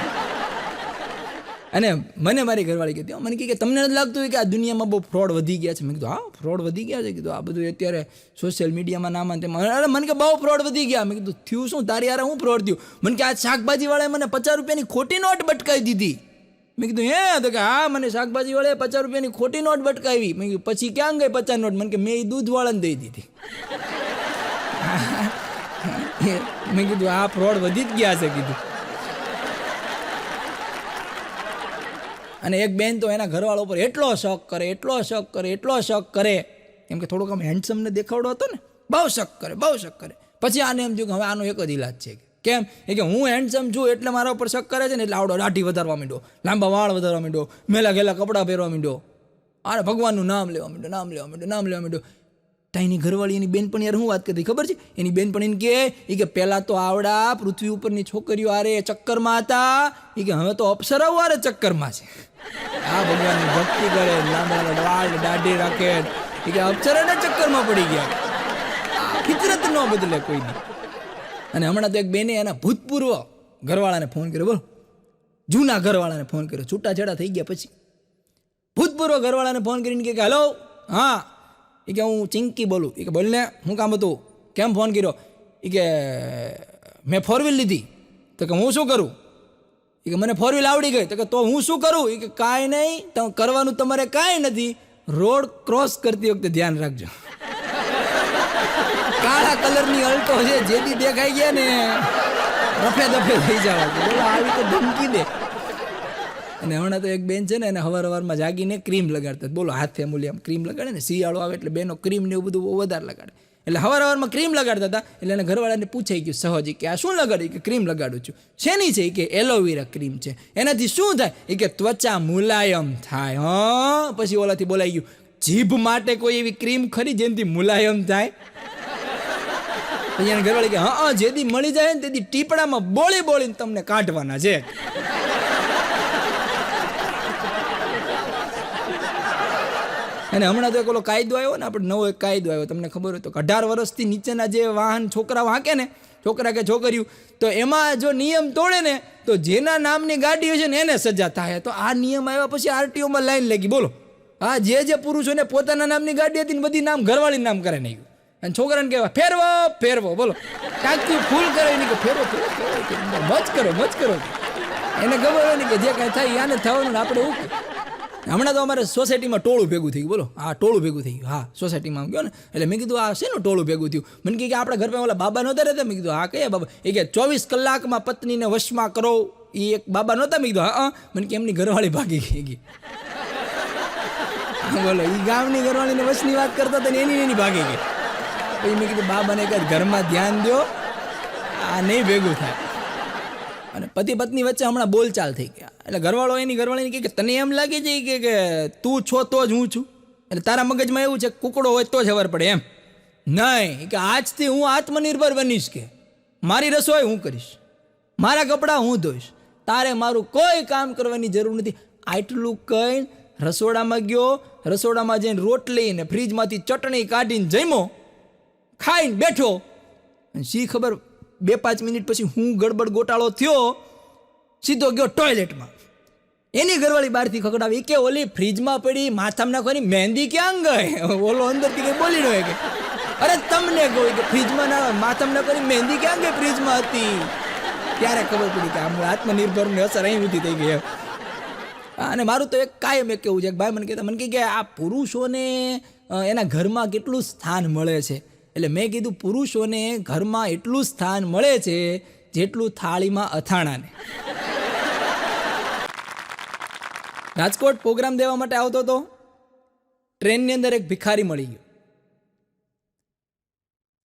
અને મને મારી ઘરવાળી કીધી મને કે તમને નથી લાગતું કે આ દુનિયામાં બહુ ફ્રોડ વધી ગયા છે? મેં કીધું હા ફ્રોડ વધી ગયા છે. કીધું આ બધું અત્યારે સોશિયલ મીડિયામાં નામાં તેમાં. અરે મને કે બહુ ફ્રોડ વધી ગયા. મેં કીધું થયું શું? તારી યાર હું ફ્રોડ થયું? મને કે આ શાકભાજીવાળાએ મને 50 રૂપિયાની ખોટી નોટ બટકાવી દીધી. મેં કીધું હે? તો કે હા મને શાકભાજીવાળાએ 50 રૂપિયાની ખોટી નોટ બટકાવી. મેં કીધું પછી ક્યાં ગઈ 50 નોટ? મને કે મેં એ દૂધવાળાને દઈ દીધી. મેં કીધું આ ફ્રોડ વધી જ ગયા છે કીધું. અને એક બેન તો એના ઘરવાળા ઉપર એટલો શક કરે કેમ કે થોડુંક આમ હેન્ડસમને દેખાડો હતો ને, બહુ શક કરે. પછી આને એમ થયું કે હવે આનો એક જ ઈલાજ છે કેમ એ કે હું હેન્ડસમ છું એટલે મારા ઉપર શક કરે છે ને, એટલે આવડો દાઢી વધારવા માંડ્યો, લાંબા વાળ વધારવા માંડ્યો, મેલા ઘેલા કપડાં પહેરવા માંડ્યો, અરે ભગવાનનું નામ લેવા માંડ્યો. તો એની ઘરવાળી એની બેનપણી યાર શું વાત કરતી ખબર છે? એની બેનપણીને કે પહેલાં તો આવડા પૃથ્વી ઉપરની છોકરીઓ આરે ચક્કરમાં હતા, એ કે હવે તો અપ્સરાઓ આરે ચક્કરમાં છે. આ ભગવાનની ભક્તિ કરે, લાંબા વાળ દાઢી રાખે, એ કે અપ્સરાના ચક્કરમાં પડી ગયા. ફિતરત ન બદલે કોઈની. અને હમણાં તો એક બેને એના ભૂતપૂર્વ ઘરવાળાને ફોન કર્યો, બોલો, જૂના ઘરવાળાને ફોન કર્યો, છૂટાછેડા થઈ ગયા પછી ભૂતપૂર્વ ઘરવાળાને ફોન કરીને કે હેલો, હા, એ કે હું ચિંકી બોલું. એ કે બોલ ને, શું કામ હતું, કેમ ફોન કર્યો? એ કે મેં 4 વ્હીલ લીધી. તો કે હું શું કરું? એ કે મને 4 વ્હીલ આવડી ગઈ. તો કે તો હું શું કરું? એ કે કાંઈ નહીં, તો કરવાનું તમારે કાંઈ નથી, રોડ ક્રોસ કરતી વખતે ધ્યાન રાખજો. કાળા કલરની અલ્ટો છે, જેથી દેખાઈ ગયા ને રફે દફે થઈ જવા, બોલો આવી તો ધમકી દે. અને હમણાં તો એક બેન છે ને, એને હવારમાં જાગીને ક્રીમ લગાડતા, બોલો, હાથે મૂલી આમ ક્રીમ લગાડે ને, શિયાળો આવે એટલે બેનો ક્રીમ ને એવું બધું વધારે લગાડે, એટલે હવારમાં ક્રીમ લગાડતા હતા. એટલે એને ઘરવાળાને પૂછાઈ ગયું સહજ કે આ શું લગાડ્યું? કે ક્રીમ લગાડું છું. શેની છે? કે એલોવેરા ક્રીમ છે. એનાથી શું થાય? એ કે ત્વચા મુલાયમ થાય. હા, પછી ઓલાથી બોલાઈ ગયું, જીભ માટે કોઈ એવી ક્રીમ ખરી જેનાથી મુલાયમ થાય? પછી એને ઘરવાળી કે હા, જેથી મળી જાય ને તેથી ટીપડામાં બોળીને તમને કાઢવાના છે. અને હમણાં તો એક ઓલો કાયદો આવ્યો ને, આપણે નવો એક કાયદો આવ્યો, તમને ખબર હોય તો 18 વર્ષથી નીચેના જે વાહન છોકરાઓ હાંકે ને, છોકરા કે છોકરીઓ, તો એમાં જો નિયમ તોડે ને તો જેના નામની ગાડી હોય છે ને એને સજા થાય. તો આ નિયમ આવ્યા પછી આરટીઓમાં લાઈન લાગી, બોલો. હા, જે પુરુષોને પોતાના નામની ગાડી હતી ને બધી નામ ઘરવાળી નામ કરે નહીં, અને છોકરાને કહેવાય ફેરવો, બોલો, ટાંકી ફૂલ કરે નહીં કે ફેરવો, મચ કરો. એને ખબર હોય ને કે જે કાંઈ થાય આને થવાનું ને આપણે એવું. હમણાં તો અમારે સોસાયટીમાં ટોળું ભેગું થઈ ગયું, બોલો, હા, ટોળું ભેગું થઈ ગયું. હા, સોસાયટીમાં ગયો ને, એટલે મેં કીધું આ શેનું ટોળું ભેગું થયું? મને કે આપણા ઘર પર ઓલા બાબા નહોતા રહેતા? મેં કીધું હા, કયા બાબા? એ કે 24 કલાકમાં પત્નીને વશમાં કરો, એ એક બાબા નહોતા? મેં કીધું હા. મને કે એમની ઘરવાળી ભાગી ગઈ. બોલો, એ ગામની ઘરવાળીને વશની વાત કરતા હતા ને એની ભાગી ગઈ. પછી મેં કીધું બાબાને કહે ઘરમાં ધ્યાન દો, આ નહીં ભેગું થાય. અને પતિ પત્ની વચ્ચે હમણાં બોલચાલ થઈ ગયા, એટલે ઘરવાળો એની ઘરવાળીને કહે કે તને એમ લાગે છે કે તું છો તો જ હું છું, એટલે તારા મગજમાં એવું છે કુકડો હોય તો જ ખબર પડે એમ? નહીં, કે આજથી હું આત્મનિર્ભર બનીશ, કે મારી રસોઈ હું કરીશ, મારા કપડાં હું ધોઈશ, તારે મારું કોઈ કામ કરવાની જરૂર નથી. આટલું કઈ રસોડામાં ગયો, રસોડામાં જઈને રોટલી ને ફ્રીજમાંથી ચટણી કાઢીને જમ્યો, ખાઈને બેઠો, શી ખબર 2-5 મિનિટ પછી હું ગડબડ ગોટાળો થયો, સીધો ગયો ટોયલેટમાં. એની ઘરવાળી બહારથી ખકડાવી કે ઓલી ફ્રીજમાં પડી માથામાં નાખવાની મહેંદી ક્યાં ગઈ? ઓલો અંદરથી કંઈ બોલી ન કે અરે તમને કહું કે ફ્રીજમાં ના માથામાં નાખવાની મહેંદી ક્યાં ગઈ? ફ્રીજમાં હતી. ત્યારે ખબર પડી કે આમ આત્મનિર્ભરની અસર અહીં ઊંધી થઈ ગઈ. અને મારું તો એક કાયમ એક કેવું છે, ભાઈ મને કહેતા, મને કે આ પુરુષોને એના ઘરમાં કેટલું સ્થાન મળે છે. એટલે મેં કીધું પુરુષોને ઘરમાં એટલું સ્થાન મળે છે જેટલું થાળીમાં અથાણાને. રાજકોટ પ્રોગ્રામ દેવા માટે આવતો હતો, ટ્રેનની અંદર એક ભિખારી મળી ગયો.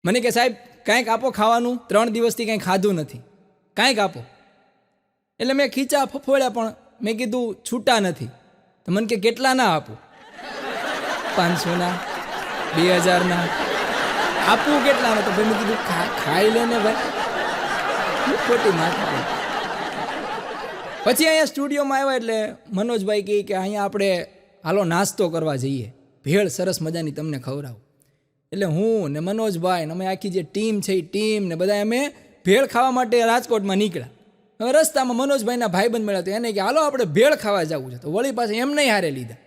મને કે સાહેબ કાંઈક આપો ખાવાનું, 3 દિવસથી કંઈ ખાધું નથી, કાંઈક આપો. એટલે મેં ખીચા ફફોડ્યા, પણ મેં કીધું છૂટા નથી. તો મને કે કેટલા ના આપું? 500ના, 2000ના, આપવું કેટલામાં? તો ભાઈ મેં કીધું ખાઈ લે ને ભાઈ, ખોટી માથા. પછી અહીંયા સ્ટુડિયોમાં આવ્યા એટલે મનોજભાઈ કહે કે અહીંયા આપણે હાલો નાસ્તો કરવા જઈએ, ભેળ સરસ મજાની તમને ખવડાવું. એટલે હું ને મનોજભાઈ ને અમે આખી જે ટીમ છે એ ટીમ ને બધા અમે ભેળ ખાવા માટે રાજકોટમાં નીકળ્યા. હવે રસ્તામાં મનોજભાઈના ભાઈબંધ મળ્યા, તો એને કે હાલો આપણે ભેળ ખાવા જવું છે. તો વળી પાસે એમ નહીં હારે લીધા,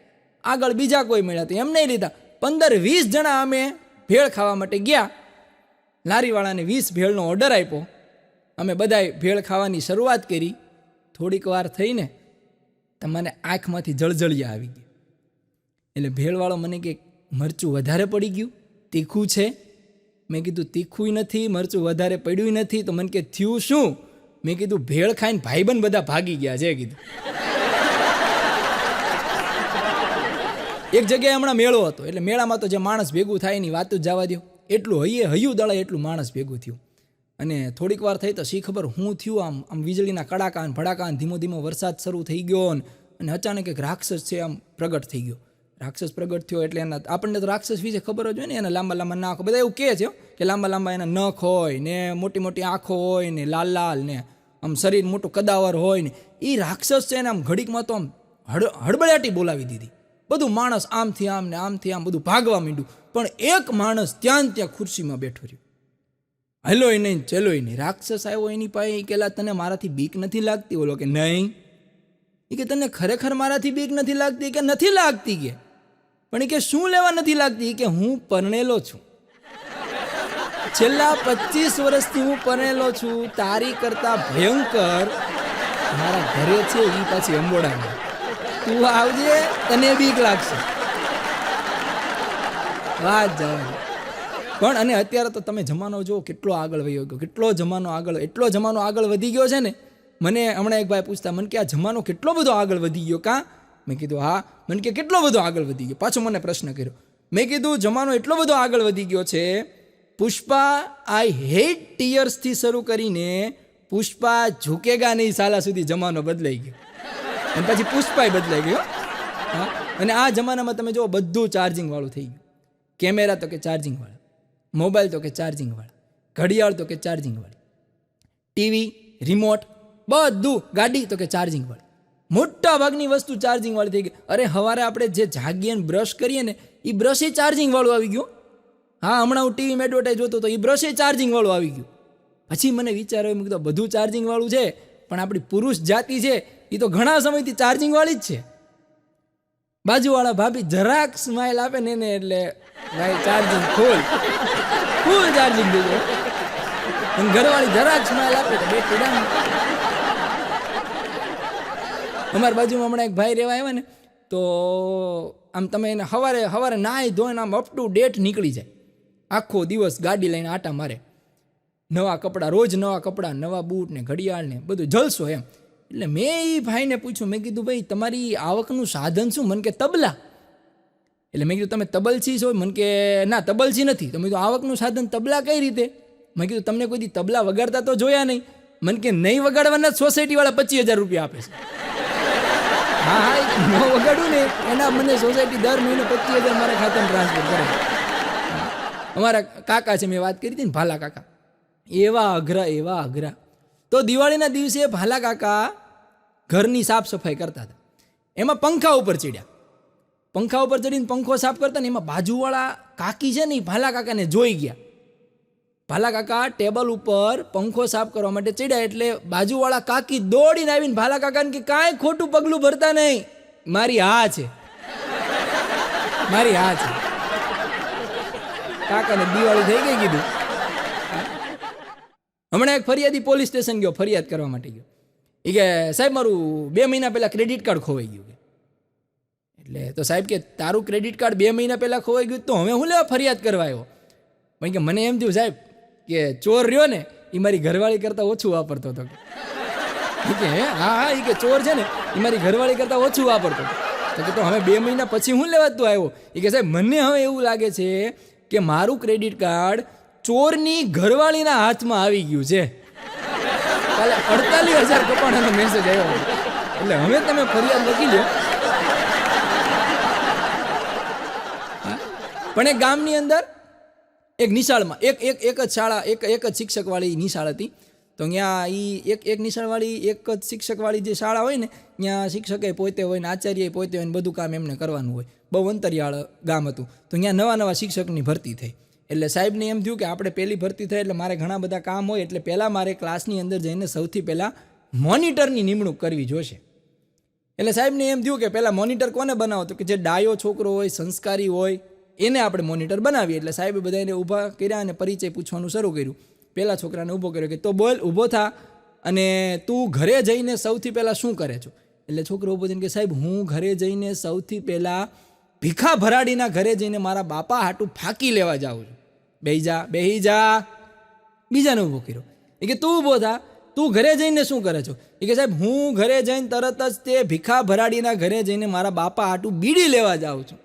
આગળ બીજા કોઈ મળ્યા તો એમ નહીં લીધા. 15-20 જણા અમે ભેળ ખાવા માટે ગયા. લારીવાળાને 20 ભેળનો ઓર્ડર આપ્યો. અમે બધાએ ભેળ ખાવાની શરૂઆત કરી. થોડીક વાર થઈને તમને આંખમાંથી જળજળિયા આવી ગયા. એટલે ભેળવાળો મને કે મરચું વધારે પડી ગયું, તીખું છે. મેં કીધું તીખું નથી, મરચું વધારે પડ્યું નથી. તો મને કે થયું શું? મેં કીધું ભેળ ખાઈને ભાઈબંધ બધા ભાગી ગયા છે. કીધું એક જગ્યાએ હમણાં મેળો હતો, એટલે મેળામાં તો જે માણસ ભેગું થાય એની વાત જ જવા દો, એટલું હયું દળાય એટલું માણસ ભેગું થયું. અને થોડીક વાર થઈ તો શી ખબર હું થયું, આમ આમ વીજળીના કડાકા ને ભડાકા ને ધીમો ધીમો વરસાદ શરૂ થઈ ગયો ને અને અચાનક એક રાક્ષસ છે આમ પ્રગટ થઈ ગયો. રાક્ષસ પ્રગટ થયો એટલે એના આપણને તો રાક્ષસ વિશે ખબર જ હોય ને, એના લાંબા લાંબા નાક, બધા એવું કહે છે કે લાંબા લાંબા એના નખ હોય ને મોટી મોટી આંખો હોય ને લાલ લાલ ને આમ શરીર મોટું કદાવર હોય ને. એ રાક્ષસ છે ને આમ ઘડીકમાં તો આમ હડબડાટી બોલાવી દીધી. બધું માણસ આમથી આમ ને આમથી આમ બધું ભાગવા માંડ્યું. પણ એક માણસ ત્યાં ખુરશીમાં બેઠો રહ્યો, હલોય નહીં ચલોય નહીં. રાક્ષસ આવ્યો એની પાસે, એ કેલા તને મારાથી બીક નથી લાગતી? બોલો કે નહીં. એ કે તને ખરેખર મારાથી બીક નથી લાગતી? કે નથી લાગતી. કે પણ એ કે શું લેવા નથી લાગતી? કે હું પરણેલો છું, છેલ્લા 25 વર્ષથી હું પરણેલો છું. તારી કરતા ભયંકર મારા ઘરે છે, એ પાછી અંબોડામાં. તું આવજે, તને બીક લાગશે. વાત જવા. પણ અને અત્યારે તો તમે જમાનો જુઓ કેટલો આગળ વયો ગયો, એટલો જમાનો આગળ વધી ગયો છે ને. મને હમણાં એક ભાઈ પૂછતા, મને કે આ જમાનો કેટલો બધો આગળ વધી ગયો કાં? મેં કીધું હા. મને કે કેટલો બધો આગળ વધી ગયો? પાછો મને પ્રશ્ન કર્યો. મેં કીધું જમાનો એટલો બધો આગળ વધી ગયો છે, પુષ્પા આઈ હેટ ટીયર્સથી શરૂ કરીને પુષ્પા ઝૂકેગા નહીં સાલા સુધી જમાનો બદલાઈ ગયો. અને પછી પુષ્પાય બદલાઈ ગયો. હા, અને આ જમાનામાં તમે જુઓ બધું ચાર્જિંગ વાળું થઈ ગયું. કેમેરા તો કે ચાર્જિંગ વાળા, મોબાઈલ તો કે ચાર્જિંગ વાળા, ઘડિયાળ તો કે ચાર્જિંગ વાળી, ટીવી, રિમોટ, બધું, ગાડી તો કે ચાર્જિંગ વાળી. મોટા ભાગની વસ્તુ ચાર્જિંગ વાળી થઈ ગઈ. અરે સવારે આપણે જે જાગીએ ને બ્રશ કરીએ ને, એ બ્રશ ચાર્જિંગ વાળું આવી ગયું. હા, હમણાં હું ટીવીમાં એડવર્ટાઈઝ જોતો તો એ બ્રશ ચાર્જિંગ વાળું આવી ગયું. પછી મને વિચાર આવ્યો, મેં કીધું બધું ચાર્જિંગ વાળું છે, પણ આપણી પુરુષ જાતિ છે એ તો ઘણા સમયથી ચાર્જિંગ વાળી જ છે. બાજુવાળા ભાભી જરાક સ્માઇલ આપે ને એને એટલે ભાઈ ચાર્જિંગ ફૂલ ચાર્જિંગ દેજો. અને ઘરવાળી જરાક સ્માઇલ આપે તો બેટરી ડાઉન. અમારી બાજુમાં હમણાં એક ભાઈ રહેવા આવ્યા ને, તો આમ તમે એને સવારે નાહી ધોઈને આમ અપ ટુ ડેટ નીકળી જાય. આખો દિવસ ગાડી લઈને આટા મારે, નવા કપડાં, રોજ નવા કપડાં, નવા બૂટ ને ઘડિયાળ ને બધું જલસો એમ. એટલે મેં એ ભાઈને પૂછ્યું, મેં કીધું ભાઈ તમારી આવકનું સાધન શું? મને કે તબલા. એટલે મેં કીધું તમે તબલચી છો? મને કે ના તબલચી નથી. તો મેં કીધું આવકનું સાધન તબલા કઈ રીતે? મેં કીધું તમને કોઈ દી તબલા વગાડતા તો જોયા નહીં? મને કે નહીં વગાડવાના સોસાયટીવાળા 25,000 રૂપિયા આપે છે. હા, ન વગાડું ને એના મને સોસાયટી દર મહિને 25,000 મારા ખાતામાં ટ્રાન્સફર કરે. અમારા કાકા છે, મેં વાત કરી હતી ને, ભાલા કાકા, એવા અઘરા. તો દિવાળીના દિવસે ભાલા કાકા ઘરની સાફ સફાઈ કરતા હતા. એમાં પંખા ઉપર ચડીને પંખો સાફ કરતા ને, એમાં બાજુવાળા કાકી છે ને, એ ભાલા કાકાને જોઈ ગયા. ભાલા કાકા ટેબલ ઉપર પંખો સાફ કરવા માટે ચડ્યા એટલે બાજુવાળા કાકી દોડીને આવીને ભાલા કાકાને કે કાંઈ ખોટું પગલું ભરતા નહીં, મારી હા છે. કાકાને દિવાળી થઈ ગઈ કીધું. હમણાં એક ફરિયાદી પોલીસ સ્ટેશન ગયો, ફરિયાદ કરવા માટે ગયો. એ કે સાહેબ મારું 2 મહિના પહેલાં ક્રેડિટ કાર્ડ ખોવાઈ ગયું. એટલે તો સાહેબ કે તારું ક્રેડિટ કાર્ડ 2 મહિના પહેલાં ખોવાઈ ગયું તો હવે હું લેવા ફરિયાદ કરવા આવ્યો? પણ કે મને એમ થયું સાહેબ કે ચોર રહ્યો ને એ મારી ઘરવાળી કરતાં ઓછું વાપરતો હતો. કે હા, એ કે ચોર છે ને એ મારી ઘરવાળી કરતાં ઓછું વાપરતો હતો. તો હવે 2 મહિના પછી હું લેવા તું આવ્યો? એ કે સાહેબ મને હવે એવું લાગે છે કે મારું ક્રેડિટ કાર્ડ ચોરની ઘરવાળીના હાથમાં આવી ગયું છે. કાલે 48,000 કપાણાનો મેસેજ આવ્યો. એટલે હવે તમે ફરિયાદ લખી લો. પણ એક ગામની અંદર એક નિશાળમાં એક જ શાળા, એક જ શિક્ષકવાળી નિશાળ હતી. તો ત્યાં એક નિશાળવાળી, એક જ શિક્ષકવાળી જે શાળા હોય ને, ત્યાં શિક્ષકે પોતે હોય ને આચાર્ય પોતે હોય ને બધું કામ એમને કરવાનું હોય. બહુ અંતરિયાળ ગામ હતું. તો ત્યાં નવા શિક્ષકની ભરતી થઈ. એટલે સાહેબને એમ થયું કે આપણે પહેલી ભરતી થઈ એટલે મારે ઘણા બધા કામ હોય, એટલે પહેલાં મારે ક્લાસની અંદર જઈને સૌથી પહેલાં મોનિટરની નિમણૂક કરવી જોશે. એટલે સાહેબને એમ થયું કે પહેલાં મોનિટર કોને બનાવો? તો કે જે ડાયો છોકરો હોય, સંસ્કારી હોય, એને આપણે મોનિટર બનાવીએ. એટલે સાહેબે બધાને ઊભા કર્યા અને પરિચય પૂછવાનું શરૂ કર્યું. પહેલા છોકરાને ઊભો કર્યો કે તો બોલ, ઊભો થા, અને તું ઘરે જઈને સૌથી પહેલાં શું કરે છો? એટલે છોકરો ઊભો થઈને કે સાહેબ હું ઘરે જઈને સૌથી પહેલાં ભીખા ભરાડીના ઘરે જઈને મારા બાપા હાટું ફાંકી લેવા જાઉં છું. બેહી જા. બીજાને ઊભો કર્યો. એ કે તું ઊભો થા, તું ઘરે જઈને શું કરે છો? એ કે સાહેબ હું ઘરે જઈને તરત જ તે ભીખા ભરાડીના ઘરે જઈને મારા બાપા હાટું બીડી લેવા જાઉં છું.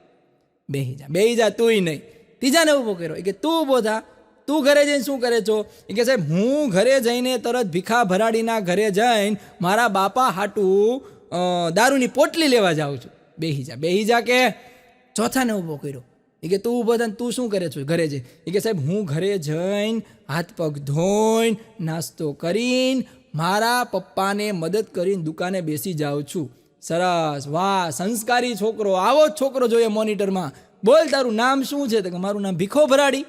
બેહી જા તુંય નહીં. ત્રીજાને ઊભો કર્યો. એ કે તું ઊભો થા, તું ઘરે જઈને શું કરે છો? એ કે સાહેબ હું ઘરે જઈને તરત ભીખા ભરાડીના ઘરે જઈને મારા બાપા હાટું દારૂની પોટલી લેવા જાઉં છું. બેહી જા કે ચોથાને ઊભો કર્યો. એ કે તું ઊભો થઈને તું શું કરે છો ઘરે જઈ? એ કે સાહેબ હું ઘરે જઈને હાથ પગ ધોઈને નાસ્તો કરીને મારા પપ્પાને મદદ કરીને દુકાને બેસી જાઉં છું. સરસ, વાહ, સંસ્કારી છોકરો, આવો જ છોકરો જોઈએ મોનિટરમાં. બોલ તારું નામ શું છે? તો કે મારું નામ ભીખો ભરાડી.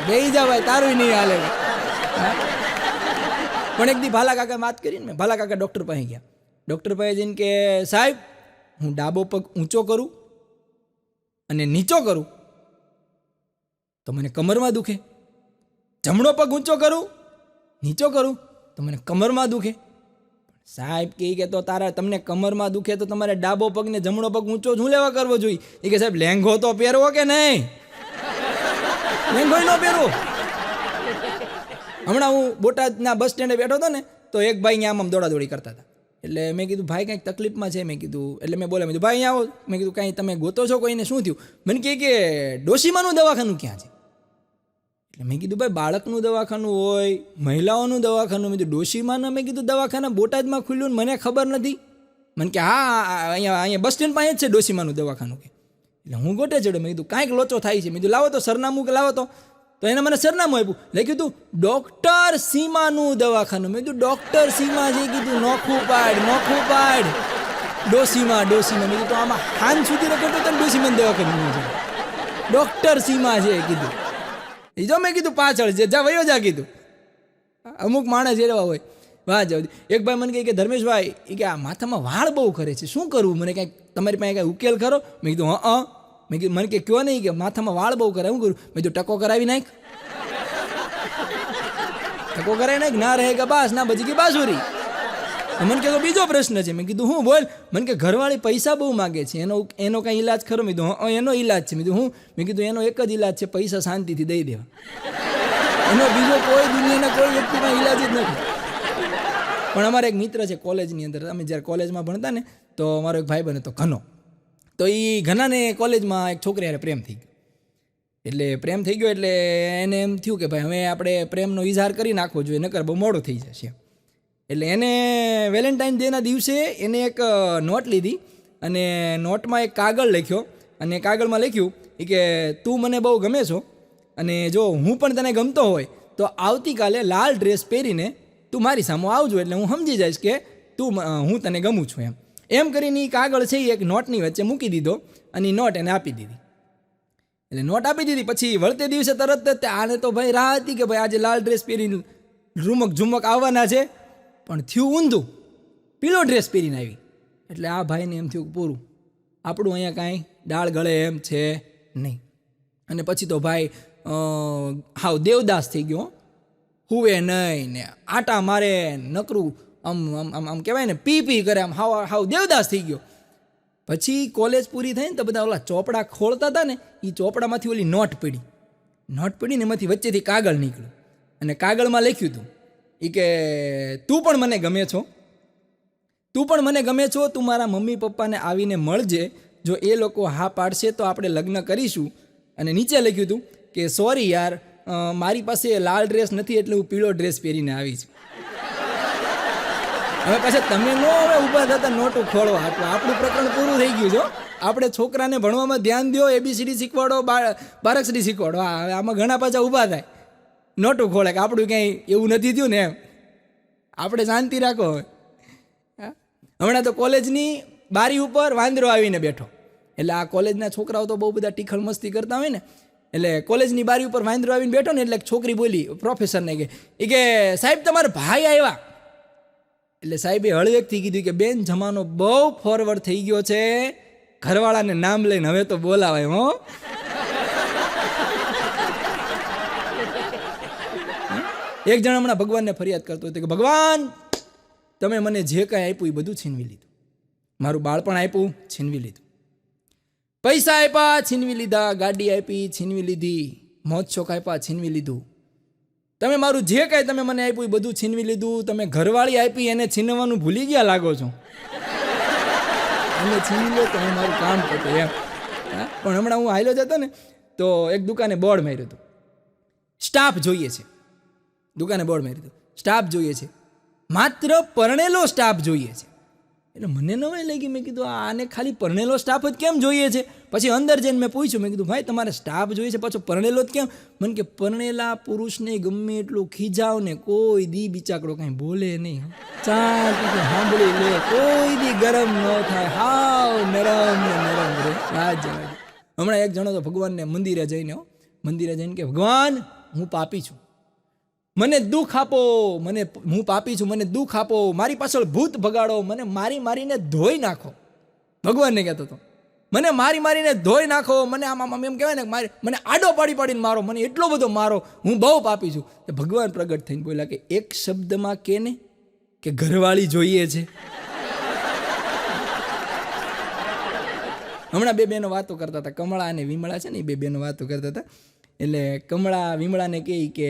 બેહી જા ભાઈ, તારું નહીં હાલે. પણ એક દી ભાલા કાકા વાત કરીને મેં ભાલા કાકા ડૉક્ટર પાસે ગયા. ડૉક્ટર પાસે જઈને કે સાહેબ હું ડાબો પગ ઊંચો કરું અને નીચો કરું તો મને કમરમાં દુખે, જમણો પગ ઊંચો કરું નીચો કરું તો મને કમરમાં દુખે. સાહેબ કે તો તમને કમરમાં દુખે તો તમારે ડાબો પગ ને જમણો પગ ઊંચો શું લેવા કરવો જોઈએ? એ કે સાહેબ લેંઘો તો પહેરવો કે નહીં? લેંઘો ન પહેરવો. હમણાં હું બોટાદના બસ સ્ટેન્ડે બેઠો હતો ને તો એક ભાઈ આમ દોડાદોડી કરતા હતા. એટલે મેં કીધું ભાઈ કંઈક તકલીફમાં છે. મેં કીધું એટલે મેં બોલ્યા, મેં કીધું ભાઈ અહીંયા આવો. મેં કીધું કાંઈ તમે ગોતો છો કોઈને, શું થયું? મને કહે કે ડોશીમાનું દવાખાનું ક્યાં છે? એટલે મેં કીધું ભાઈ બાળકનું દવાખાનું હોય, મહિલાઓનું દવાખાનું. મેં કીધું ડોશીમાનું મેં કીધું દવાખાના બોટાદમાં ખુલ્યું ને મને ખબર નથી. મને કે હા અહીંયા બસ સ્ટેન્ડ પાસે જ છે ડોશીમાનું દવાખાનું. કે એટલે હું ગોટે ચડ્યો. મેં કીધું કાંઈક લોચો થાય છે. મેં કીધું લાવો તો સરનામું કે લાવો તો એને મને સરનામું આપ્યું. લખ્યું હતું ડૉક્ટર સીમાનું દવાખાનું. મેં કીધું ડૉક્ટર સીમા જે કીધું નોખું પાડ ડોસીમાં. મેં કીધું આમાં હાન સુધી રખડતો તો ડોસીમાનું દવાખાનું છે, ડૉક્ટર સીમા છે કીધું. એ જો મેં કીધું પાછળ છે, જા વયો જા કીધું. અમુક માણસ એવા હોય. વાહ જાવ. એક ભાઈ મને કહે કે ધર્મેશભાઈ એ કે આ માથામાં વાળ બહુ કરે છે, શું કરવું? મને કાંઈક તમારી પાસે કાંઈ ઉકેલ ખરો? મેં કીધું મેં કીધું મને કે કયો નહીં કે માથામાં વાળ બહુ કરે, શું કરું? મેં કીધું ટકો કરાવી નાખ. ટકો કરાવી નાખ, ના રહે કે બાસ ના બચી ગઈ બાસુરી. મને કીધું બીજો પ્રશ્ન છે. મેં કીધું હું બોલ. મને કે ઘરવાળી પૈસા બહુ માગે છે, એનો કાંઈ ઈલાજ ખરો? મેં કીધું એનો ઈલાજ છે. મેં કીધું મેં કીધું એનો એક જ ઈલાજ છે, પૈસા શાંતિથી દઈ દેવા. એનો બીજો કોઈ દુનિયાના કોઈ વ્યક્તિ કાંઈ ઈલાજ જ નથી. પણ અમારે એક મિત્ર છે કોલેજની અંદર, અમે જ્યારે કોલેજમાં ભણતા ને તો મારો એક ભાઈ બને તો ઘનો. તો એ ઘનાને કોલેજમાં એક છોકરી હારે પ્રેમ થઈ ગયો. એટલે પ્રેમ થઈ ગયો એટલે એને એમ થયું કે ભાઈ હવે આપણે પ્રેમનો ઇઝહાર કરી નાખવો જોઈએ, નકર બહુ મોડું થઈ જશે. એટલે એને વેલેન્ટાઇન ડેના દિવસે એને એક નોટ લીધી અને નોટમાં એક કાગળ લખ્યો અને કાગળમાં લખ્યું કે તું મને બહુ ગમે છો અને જો હું પણ તને ગમતો હોય તો આવતીકાલે લાલ ડ્રેસ પહેરીને તું મારી સામે આવજો, એટલે હું સમજી જઈશ કે હું તને ગમું છું. એમ કરીને એ કાગળ છે એ એક નોટની વચ્ચે મૂકી દીધો અને એ નોટ એને આપી દીધી. એટલે નોટ આપી દીધી પછી વળતે દિવસે તરત જ આને તો ભાઈ રાહ હતી કે ભાઈ આજે લાલ ડ્રેસ પહેરીને રૂમક ઝુમક આવવાના છે, પણ થયું ઊંધું, પીળો ડ્રેસ પહેરીને આવી. એટલે આ ભાઈને એમ થયું પૂરું, આપણું અહીંયા કાંઈ ડાળ ગળે એમ છે નહીં. અને પછી તો ભાઈ હાવ દેવદાસ થઈ ગયો, હુવે નહીં ને આટા મારે નકરું આમ કહેવાય ને પી કરે, આમ હાવ દેવદાસ થઈ ગયો. પછી કોલેજ પૂરી થઈ ને તો બધા ઓલા ચોપડા ખોલતા હતા ને, એ ચોપડામાંથી ઓલી નોટ પડી ને એમાંથી વચ્ચેથી કાગળ નીકળ્યું અને કાગળમાં લખ્યું હતું એ કે તું પણ મને ગમે છો, તું મારા મમ્મી પપ્પાને આવીને મળજે, જો એ લોકો હા પાડશે તો આપણે લગ્ન કરીશું. અને નીચે લખ્યું હતું કે સોરી યાર મારી પાસે લાલ ડ્રેસ નથી એટલે હું પીળો ડ્રેસ પહેરીને આવી છું. હવે પાછા તમે હવે ઊભા થતા નોટું ખોળવા હતું, આપણું પ્રકરણ પૂરું થઈ ગયું છો. આપણે છોકરાને ભણવામાં ધ્યાન દો, ABCD શીખવાડો, બારાક્ષરી શીખવાડો. આમાં ઘણા પાછા ઊભા થાય નોટું ખોળે કે આપણું ક્યાંય એવું નથી થયું ને એમ. આપણે શાંતિ રાખો. હમણાં તો કોલેજની બારી ઉપર વાંદરો આવીને બેઠો. એટલે આ કોલેજના છોકરાઓ તો બહુ બધા ટીખળ મસ્તી કરતા હોય ને, એટલે કોલેજની બારી ઉપર વાંદરો આવીને બેઠો ને એટલે છોકરી બોલી પ્રોફેસરને કે સાહેબ તમારા ભાઈ આવ્યા. એટલે સાહેબે હળવેકથી કીધું કે બેન જમાનો બહુ ફોરવર્ડ થઈ ગયો છે, ઘરવાળાને નામ લઈને હવે તો બોલાવાય હો. એક જણ હમણાં ભગવાનને ફરિયાદ કરતો હતો કે ભગવાન તમે મને જે કાંઈ આપ્યું એ બધું છીનવી લીધું, મારું બાળપણ આપ્યું છીનવી લીધું, પૈસા આપ્યા છીનવી લીધા, ગાડી આપી છીનવી લીધી, મોજ શોખ આપ્યા છીનવી લીધું, તમે મારું જે કાંઈ તમે મને આપ્યું એ બધું છીનવી લીધું, તમે ઘરવાળી આપી એને છીનવાનું ભૂલી ગયા લાગો છો, એને છીનવી લો તો હું મારું કામ પતે એમ. પણ હમણાં હું હાલ્યો જતો ને તો એક દુકાને બોર્ડ માર્યું હતું, સ્ટાફ જોઈએ છે. દુકાને બોર્ડ માર્યું હતું, સ્ટાફ જોઈએ છે, માત્ર પરણેલો સ્ટાફ જોઈએ છે. એટલે મને નવાઈ લાગી. મેં કીધું આને ખાલી પરણેલો સ્ટાફ જ કેમ જોઈએ છે? પછી અંદર જઈને મેં પૂછ્યું, મેં કીધું ભાઈ તમારે સ્ટાફ જોઈએ છે પાછો પરણેલો જ કેમ? મને કે પરણેલા પુરુષને ગમે એટલું ખીજાવ ને કોઈ દી બિચાકડો કાંઈ બોલે નહીં, ચાલ સાંભળી લે, કોઈ દી ગરમ ન થાય, હાવ નરમ ને નરમ રે. હમણાં એક જણો તો ભગવાનને મંદિરે જઈને કે ભગવાન હું પાપી છું, મને દુઃખ આપો, હું પાપી છું, મને દુઃખ આપો, મારી પાછળ ભૂત ભગાડો, મને મારીને ધોઈ નાખો. ભગવાનને કહેતો હતો મને મારીને ધોઈ નાખો, મને આમ એમ કહેવાય ને મને આડો પાડીને મારો, મને એટલો બધો મારો, હું બહુ પાપી છું. ભગવાન પ્રગટ થઈને બોલ્યા કે એક શબ્દમાં કે ને કે ઘરવાળી જોઈએ છે. હમણાં બે બહેનો વાતો કરતા હતા, કમળા અને વિમળા છે ને, એ બે બહેનો વાતો કરતા હતા. એટલે કમળા વિમળાને કહે કે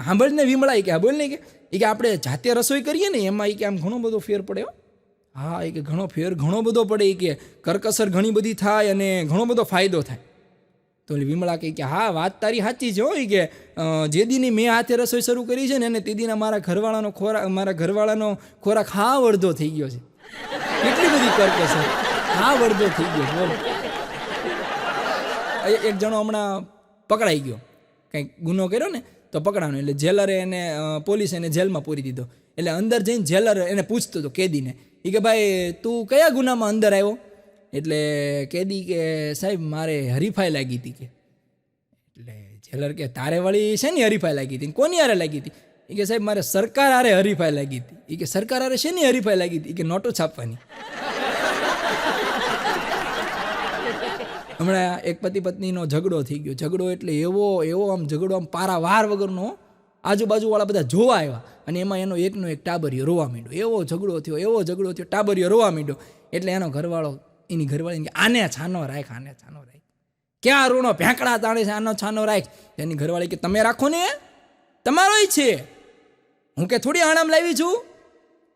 સાંભળને વિમળા, કે બોલ ને કે આપણે જાતે રસોઈ કરીએ ને એમાં કે આમ ઘણો બધો ફેર પડે. હા એ કે ઘણો બધો પડે, કે કરકસર ઘણી બધી થાય અને ઘણો બધો ફાયદો થાય. તો વિમળા કહે કે હા વાત તારી સાચી છે હોય, કે જે દીની મેં હાથે રસોઈ શરૂ કરી છે ને એને તે દીના મારા ઘરવાળાનો ખોરાક હાવ અડધો થઈ ગયો છે. કેટલી બધી કરકસર, હાવ અડધો થઈ ગયો છે. બોલો, એક જણો હમણાં પકડાઈ ગયો, કંઈક ગુનો કર્યો ને તો પકડાનો, એટલે જેલરે એને પોલીસે એને જેલમાં પૂરી દીધો. એટલે અંદર જઈને જેલર એને પૂછતો હતો કેદીને, એ કે ભાઈ તું કયા ગુનામાં અંદર આવ્યો? એટલે કેદી કે સાહેબ મારે હરીફાઈ લાગી હતી કે. એટલે જેલર કે તારે વળી શેની હરીફાઈ લાગી હતી, કોની હારે લાગી હતી? એ કે સાહેબ મારે સરકાર હારે હરીફાઈ લાગી હતી. એ કે સરકાર હારે શેની હરીફાઈ લાગી હતી? એ કે નોટો છાપવાની. હમણાં એક પતિ પત્નીનો ઝઘડો થઈ ગયો. ઝઘડો એટલે એવો આમ ઝઘડો, આમ પારાવાર વગરનો. આજુબાજુવાળા બધા જોવા આવ્યા અને એમાં એનો એકનો એક ટાબરિયો રોવા માંડ્યો. એવો ઝઘડો થયો, ટાબરિયો રોવા માંડ્યો. એટલે એનો ઘરવાળો એની ઘરવાળીને કે આને છાનો રાખ, ક્યાં રૂણો ભેંકડા તાણે છે, આનો છાનો રાખ. એની ઘરવાળી કે તમે રાખો ને, તમારોય છે, હું કે થોડી આણામ લાવી છું.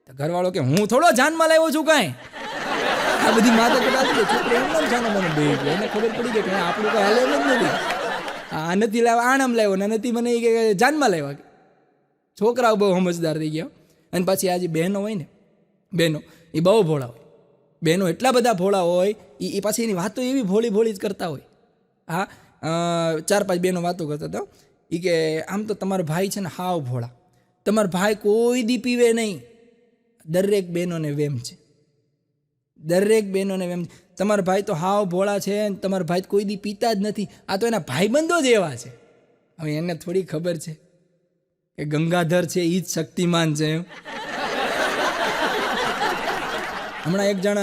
તો ઘરવાળો કે હું થોડો જાનમાં લાવ્યો છું કાંઈ. આ બધી માતા કદાચ છોકરો એમ છાનો મને બે ગયો, એને ખબર પડી ગઈ કે આપણું કોઈ હાલે એમ જ નથી. આ નથી લાવ્યા આણામ લાવ્યો, ને નથી મને કે જાનમાં લાવ્યા. છોકરાઓ બહુ સમજદાર થઈ ગયા. અને પછી આજે બહેનો હોય ને, બહેનો એ બહુ ભોળા હોય. બહેનો એટલા બધા ભોળા હોય, એ પાછી એની વાતો એવી ભોળી જ કરતા હોય. હા 4-5 બહેનો વાતો કરતા હતા. એ કે આમ તો તમારો ભાઈ છે ને હાવ ભોળા, તમારો ભાઈ કોઈ દી પીવે નહીં. દરેક બહેનોને વેમ છે, તમારા ભાઈ તો હાવ ભોળા છે, તમારા ભાઈ કોઈ દી પીતા જ નથી. આ તો એના ભાઈબંધો જ એવા છે. હવે એને થોડી ખબર છે કે ગંગાધર છે એ જ શક્તિમાન છે. હમણાં એક જણ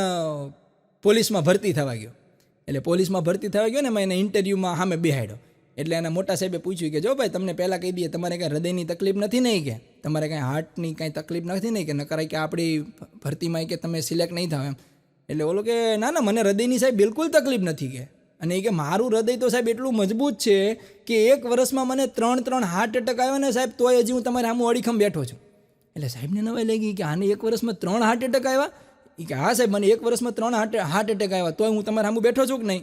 પોલીસમાં ભરતી થવા ગયો. એટલે પોલીસમાં ભરતી થવા ગયો ને એમાં એને ઇન્ટરવ્યૂમાં સામે બેહાડ્યો. એટલે એના મોટા સાહેબે પૂછ્યું કે જો ભાઈ તમને પહેલાં કહી દઈએ તમારે કાંઈ હૃદયની તકલીફ નથી નહીં, કે તમારે કાંઈ હાર્ટની કાંઈ તકલીફ નથી નહીં, કે નકરાય કે આપણી ભરતીમાં કે તમે સિલેક્ટ નહીં થાવ એમ. એટલે ઓલો કે ના મને હૃદયની સાહેબ બિલકુલ તકલીફ નથી કે. અને એ કે મારું હૃદય તો સાહેબ એટલું મજબૂત છે કે 1 વર્ષમાં મને 3 હાર્ટ એટેક આવ્યો ને સાહેબ, તોય હજી હું તમારે સામું અડીખમ બેઠો છું. એટલે સાહેબને નવાઈ લાગી કે આને 1 વર્ષમાં 3 હાર્ટ એટેક આવ્યા. એ કે હા સાહેબ મને 1 વર્ષમાં 3 હાર્ટ એટેક આવ્યા, તોય હું તમારે સામું બેઠો છું કે નહીં.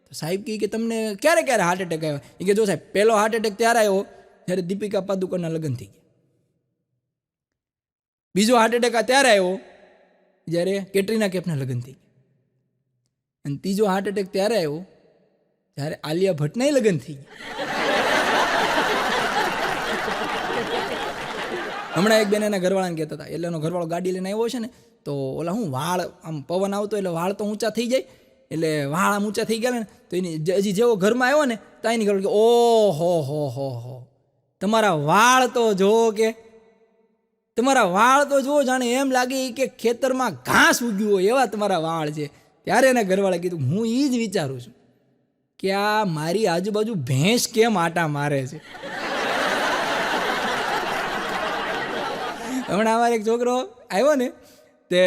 તો સાહેબ કે તમને ક્યારે હાર્ટ એટેક આવ્યા? એ કે જો સાહેબ પહેલો હાર્ટ એટેક ત્યારે આવ્યો જ્યારે દીપિકા પાદુકોણના લગ્ન થઈ ગયા. બીજો હાર્ટ એટેક ત્યારે આવ્યો જ્યારે કેટરીના કૈફના લગ્ન થઈ ગયા. અને ત્રીજો હાર્ટ એટેક ત્યારે આવ્યો જ્યારે આલિયા ભટ્ટના લગ્ન થઈ ગયા. હમણાં એક બેન એના ઘરવાળાને કહેતા હતા. એટલે એનો ઘરવાળો ગાડી લઈને આવ્યો છે ને, તો ઓલા હું વાળ આમ પવન આવતો એટલે વાળ તો ઊંચા થઈ જાય. એટલે વાળ આમ ઊંચા થઈ ગયા ને તો એની હજી જેવો ઘરમાં આવ્યો ને તો એની ઘર કે ઓહો હો તમારા વાળ તો જો, કે તમારા વાળ તો જો જાણે એમ લાગે કે ખેતરમાં ઘાસ ઉગ્યું હોય એવા તમારા વાળ છે. ત્યારે એના ઘરવાળા કીધું હું એ જ વિચારું છું કે આ મારી આજુબાજુ ભેંસ કેમ આટા મારે છે. હમણાં અમારે એક છોકરો આવ્યો ને, તે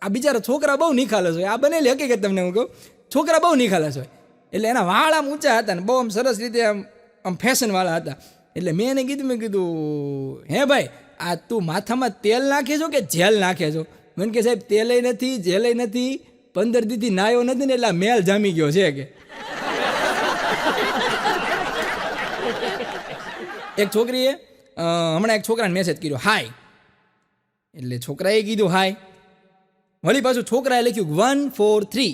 આ બિચારા છોકરા બહુ નિખાલસ હોય. આ બનેલી હકીકત તમને હું કહું, છોકરા બહુ નિખાલસ હોય. એટલે એના વાળ આમ ઊંચા હતા ને બહુ આમ સરસ રીતે આમ ફેશનવાળા હતા. એટલે મેં એને કીધું હે ભાઈ આ તું માથામાં તેલ નાખે છો કે જેલ નાખે છો? મને કે સાહેબ તેલેય નથી જેલેય નથી, 15 દીથી નાયો નથી ને એટલે આ મેલ જામી ગયો છે કે. એક છોકરીએ હમણાં એક છોકરાને મેસેજ કર્યો હાય, એટલે છોકરાએ કીધું હાય, વળી પાછું છોકરાએ લખ્યું 143,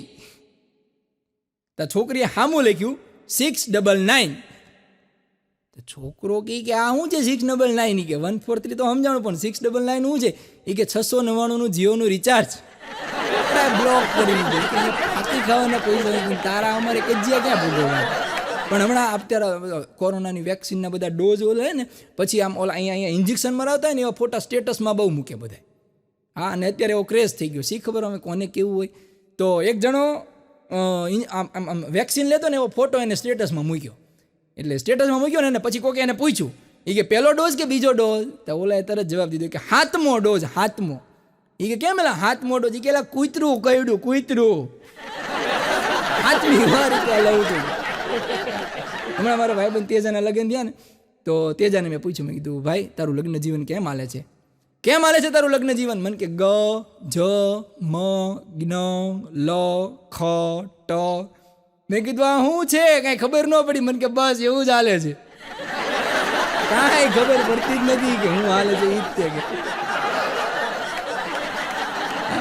તો છોકરીએ સામું લખ્યું 699. તો છોકરો કે આ શું છે 699? કે 143 તો સમજાણું, પણ 699 શું છે? એ કે 699 જીઓનું રિચાર્જ બ્લોક કરી દીધું. ફાંકી ખાવાના પૈસા તારા અમારે કજિયા ક્યાં ભોગવવા. પણ હમણાં અત્યારે કોરોનાની વેક્સિનના બધા ડોઝ ઓલા ને પછી આમ ઓલા અહીંયા ઇન્જેક્શન મરાવતા હોય ને એવા ફોટા સ્ટેટસમાં બહુ મૂકે બધા. હા, અને અત્યારે એવો ક્રેઝ થઈ ગયો, શી ખબર અમે કોને કેવું હોય. તો એક જણો વેક્સિન લેતો ને એવો ફોટો એને સ્ટેટસમાં મૂક્યો. એટલે સ્ટેટસમાં મૂક્યો ને પછી કોકે એને પૂછ્યું, એ કે પહેલો ડોઝ કે બીજો ડોઝ? તો ઓલાએ તરત જવાબ દીધો કે 7મો ડોઝ, 7મો. એ કે કેમ એલા 7મો ડોઝ? એ કે એલા કૂતરું કયડું, કૂતરું 7મી વાર લઉં છું. હમણાં મારા ભાઈબંધ તેજાના લગ્ન થયા ને, તો તેજાને મેં પૂછ્યું, મેં કીધું ભાઈ તારું લગ્ન જીવન કેમ હાલે છે? કેમ હાલે છે તારું લગ્ન જીવન? મને કે ગ જ મ જ્ઞ લ ખ ટ. મેં કીધું આ શું છે? કાંઈ ખબર ન પડી. મને કે બસ એવું જ હાલે છે, કાંઈ ખબર પડતી જ નથી કે હું હાલે છે. ઈ જ છે કે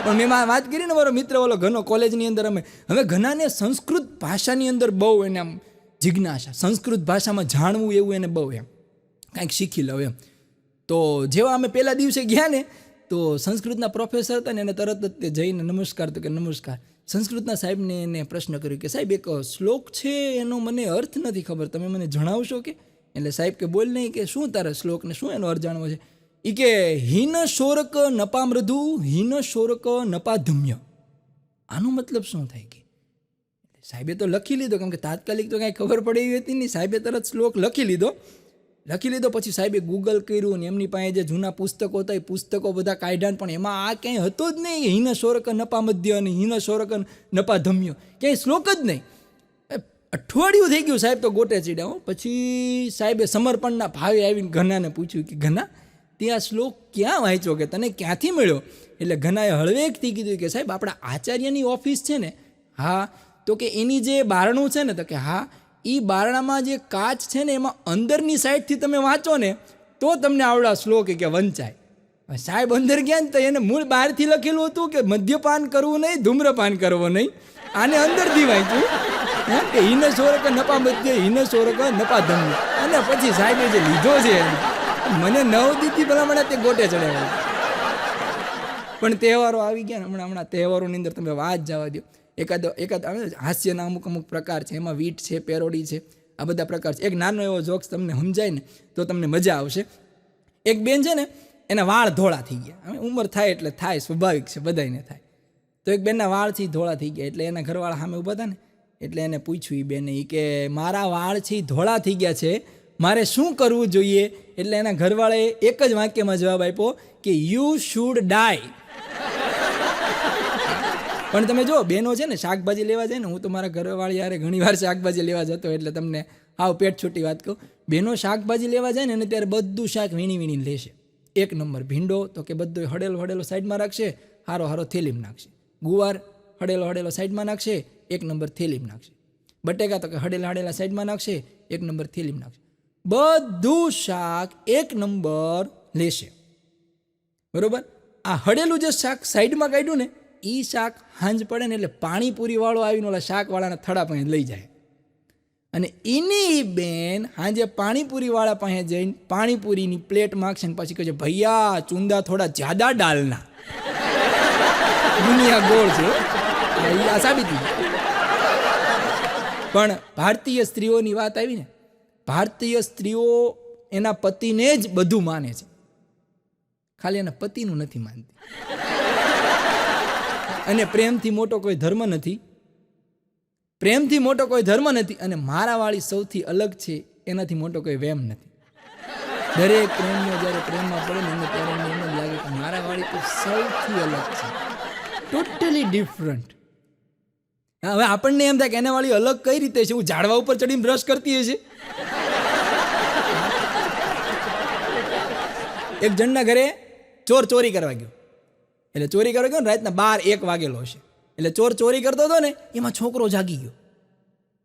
પણ મેં વાત કરી ને, મારો મિત્ર ઓલો ઘનો કોલેજની અંદર અમે હવે ઘનાને સંસ્કૃત ભાષાની અંદર બહુ એને આમ જિજ્ઞાસા, સંસ્કૃત ભાષામાં જાણવું એવું એને બહુ એમ કાંઈક શીખી લઉં એમ. તો જેવા અમે પહેલા દિવસે ગયા ને, તો સંસ્કૃતના પ્રોફેસર હતા ને એને તરત જ તે જઈને નમસ્કાર, તો કે નમસ્કાર. સંસ્કૃતના સાહેબને એને પ્રશ્ન કર્યો કે સાહેબ એક શ્લોક છે એનો મને અર્થ નથી ખબર, તમે મને જણાવશો કે? એટલે સાહેબ કે બોલ નહીં, કે શું તારા શ્લોકને શું એનો અર્થ જાણવો છે? એ કે હિન શોરક નપા મૃદુ હિન શોરક નપા ધમ્ય. આનો મતલબ શું થાય? કે સાહેબે તો લખી લીધો, કેમ કે તાત્કાલિક તો કાંઈ ખબર પડે એવી હતી નહીં. સાહેબે તરત શ્લોક લખી લીધો. પછી સાહેબે ગૂગલ કર્યું ને એમની પાસે જે જૂના પુસ્તકો હતા એ પુસ્તકો બધા કાઢ્યા, પણ એમાં આ ક્યાંય હતો જ નહીં. હિન શોરક નપા મધ્ય અને હિન શોરક નપા ધમ્ય ક્યાંય શ્લોક જ નહીં. અઠવાડિયું થઈ ગયું, સાહેબ તો ગોટે ચીડ્યા. પછી સાહેબે સમર્પણના ભાવે આવીને ઘનાને પૂછ્યું કે ઘના ત્યાં શ્લોક ક્યાં વાંચ્યો, કે તને ક્યાંથી મળ્યો? એટલે ઘનાએ હળવેકથી કીધું કે સાહેબ આપણા આચાર્યની ઓફિસ છે ને, હા, તો કે એની જે બારણું છે ને, તો કે હા, એ બારણામાં જે કાચ છે ને એમાં અંદરની સાઈડથી તમે વાંચો ને તો તમને આવડા શ્લોક કે વંચાય. સાહેબ અંદર ગયા ને તો એને મૂળ બહારથી લખેલું હતું કે મદ્યપાન કરવું નહીં, ધૂમ્રપાન કરવો નહીં. આને અંદરથી વાંચ્યું કે હિન શોરક નપા મધ્ય હિન શોરક નપા ધમ્ય. અને પછી સાહેબે જે લીધો છે મને 9 દીથી ભલામણ તે ગોટે ચડાવ્યા. પણ તહેવારો આવી ગયા ને, હમણાં તહેવારોની અંદર તમે વાત જવા દો. એકાદ હાસ્યના અમુક પ્રકાર છે, એમાં વીટ છે, પેરોડી છે, આ બધા પ્રકાર છે. એક નાનો એવો જોક્સ તમને સમજાય ને તો તમને મજા આવશે. એક બેન છે ને, એના વાળ ધોળા થઈ ગયા. હવે ઉંમર થાય એટલે થાય, સ્વાભાવિક છે, બધાને થાય. તો એક બેનના વાળથી ધોળા થઈ ગયા, એટલે એના ઘરવાળા સામે ઊભા હતા ને, એટલે એને પૂછ્યું એ બેને કે મારા વાળથી ધોળા થઈ ગયા છે, મારે શું કરવું જોઈએ? એટલે એના ઘરવાળાએ એક જ વાક્યમાં જવાબ આપ્યો કે યુ શુડ ડાય. પણ તમે જો બેનો છે ને શાકભાજી લેવા જાય ને, હું તો મારા ઘરવાળી યારે ઘણી વાર શાકભાજી લેવા જતો, એટલે તમને આવ પેટ છૂટી વાત કહું. બેનો શાકભાજી લેવા જાય ને ત્યારે બધું શાક વીણી લેશે. 1 નંબર ભીંડો તો કે બધો હળેલો સાઈડમાં રાખશે, હારો થેલીમાં નાખશે. ગુવાર હળેલો સાઈડમાં નાખશે, 1 નંબર થેલીમાં નાખશે. બટેકા તો કે હળેલા સાઈડમાં નાખશે, 1 નંબર થેલીમાં નાખશે. બધું શાક 1 નંબર લેશે, બરોબર. આ હળેલું જે શાક સાઈડમાં કાઢ્યું ને, એ શાક હાંજ પડે ને એટલે પાણીપુરી વાળો આવીને ઓલા શાકવાળાના થડા પાસે લઈ જાય. અને એની બેન હાંજે પાણીપુરી વાળા પાસે જઈને પાણીપુરીની પ્લેટ માગશે ને પછી કહે છે ભૈયા ચુંદા થોડા જ્યાદા ડાલના. દુનિયા ગોળ છે આ સાબિતી. પણ ભારતીય સ્ત્રીઓની વાત આવી ને, ભારતીય સ્ત્રીઓ એના પતિને જ બધું માને છે, ખાલી એના પતિનું નથી માનતી. અને પ્રેમથી મોટો કોઈ ધર્મ નથી, પ્રેમથી મોટો કોઈ ધર્મ નથી. અને મારાવાળી સૌથી અલગ છે, એનાથી મોટો કોઈ વેમ નથી. દરેક પ્રેમીઓ જ્યારે પ્રેમમાં પડે ને ત્યારે એમને એમ જ લાગે કે મારાવાળી તો સૌથી અલગ છે, ટોટલી ડિફરન્ટ. હવે આપણને એમ થાય કે એના વાળી અલગ કઈ રીતે છે? હું ઝાડવા ઉપર ચડીને બ્રશ કરતી હશે. એક જણના ઘરે ચોરી કરવા ગયો, એટલે ચોરી કરવા ગયો ને રાતના 12-1 વાગેલો હશે. એટલે ચોર ચોરી કરતો હતો ને એમાં છોકરો જાગી ગયો.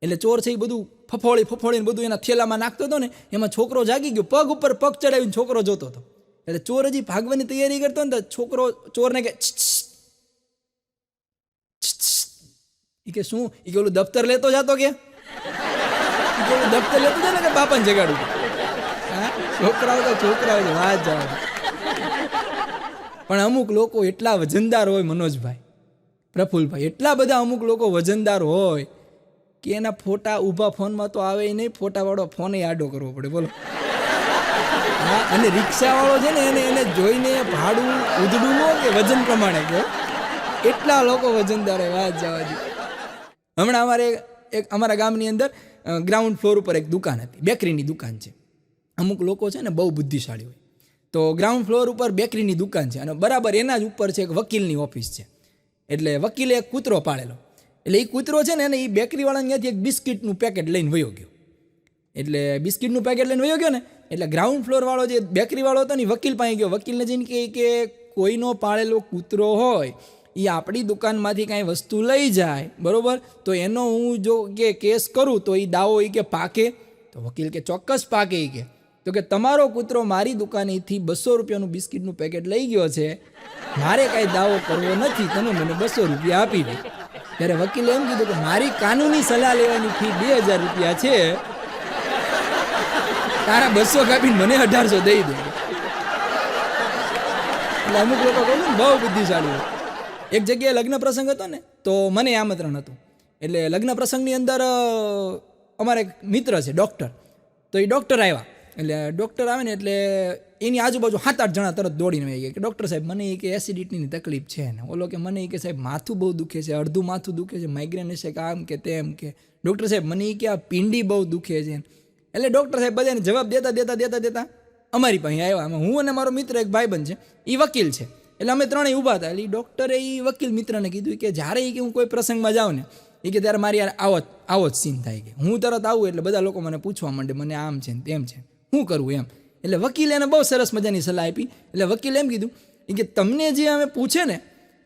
એટલે ચોર છે એ બધું ફફોળીને બધું એના થેલામાં નાખતો હતો ને, એમાં છોકરો જાગી ગયો, પગ ઉપર પગ ચડાવીને છોકરો જોતો હતો. એટલે ચોર હજી ભાગવાની તૈયારી કરતો ને તો છોકરો ચોરને કે કે શું? એ કે ઓલું દફતર લેતો જતો કે ઓલું દફતર લેતો જાય ને કે બાપાને જગાડું. હા, છોકરાઓ વાત જવા. પણ અમુક લોકો એટલા વજનદાર હોય, મનોજભાઈ, પ્રફુલભાઈ, એટલા બધા અમુક લોકો વજનદાર હોય કે એના ફોટા ઊભા ફોનમાં તો આવે નહીં, ફોટાવાળો ફોન આડો કરવો પડે. બોલો. હા, અને રિક્ષાવાળો છે ને એને જોઈને ભાડું ઉધડું કે વજન પ્રમાણે કહો, એટલા લોકો વજનદાર હોય, વાત જવા દે. હમણાં અમારા ગામની અંદર ગ્રાઉન્ડ ફ્લોર ઉપર એક દુકાન હતી, બેકરીની દુકાન છે. અમુક લોકો છે ને બહુ બુદ્ધિશાળી હોય, તો ગ્રાઉન્ડ ફ્લોર ઉપર બેકરીની દુકાન છે અને બરાબર એના જ ઉપર છે એક વકીલની ઓફિસ છે. એટલે વકીલે એક કૂતરો પાળેલો. એટલે એ કૂતરો છે ને એ બેકરીવાળાને ત્યાંથી એક બિસ્કિટનું પેકેટ લઈને વયો ગયો. એટલે બિસ્કિટનું પેકેટ લઈને વયો ગયો ને એટલે ગ્રાઉન્ડ ફ્લોરવાળો જે બેકરીવાળો હતો ને વકીલ પાસે ગયો. વકીલને જઈને કહે કે કોઈનો પાળેલો કૂતરો હોય એ આપણી દુકાનમાંથી કાંઈ વસ્તુ લઈ જાય, બરાબર, તો એનો હું જો કે કેસ કરું તો એ દાવો એ કે પાકે? તો વકીલ કે ચોક્કસ પાકે. એ કે તો કે તમારો કૂતરો મારી દુકાનેથી 200 રૂપિયાનું બિસ્કિટનું પેકેટ લઈ ગયો છે, મારે કાંઈ દાવો કરવો નથી, તમે મને 200 રૂપિયા આપી દે. ત્યારે વકીલે એમ કીધું કે મારી કાનૂની સલાહ લેવાની ફી 2000 રૂપિયા છે, તારા 200 કાપીને મને 1800 દઈ દે. એટલે અમુક લોકો કહું ને બહુ બુદ્ધિશાળી હોય. એક જગ્યાએ લગ્ન પ્રસંગ હતો ને તો મને આમંત્રણ હતું. એટલે લગ્ન પ્રસંગની અંદર અમારા એક મિત્ર છે ડૉક્ટર, તો એ ડૉક્ટર આવ્યા. એટલે ડૉક્ટર આવે ને એટલે એની આજુબાજુ 7-8 જણા તરત દોડીને આવી ગયા કે ડૉક્ટર સાહેબ મને એ કે એસિડિટીની તકલીફ છે ને, ઓલો કે મને એ કે સાહેબ માથું બહુ દુખે છે, અડધું માથું દુખે છે, માઇગ્રેન છે કે આમ કે તેમ કે, ડૉક્ટર સાહેબ મને એ કે આ પિંડી બહુ દુખે છે. એટલે ડૉક્ટર સાહેબ બધાને જવાબ દેતા અમારી પાસે આવ્યા. હું અને મારો મિત્ર એક ભાઈબંધ છે, એ વકીલ છે. એટલે અમે ત્રણેય ઊભા હતા. એટલે ડૉક્ટરે એ વકીલ મિત્રને કીધું કે જ્યારે એ કે હું કોઈ પ્રસંગમાં જાઉં ને એ કે ત્યારે મારી યાર આવો જ સીન થાય કે હું તરત આવું એટલે બધા લોકો મને પૂછવા માંડે મને આમ છે ને તેમ છે, શું કરવું એમ. એટલે વકીલે એને બહુ સરસ મજાની સલાહ આપી. એટલે વકીલે એમ કીધું કે તમને જે અમે પૂછે ને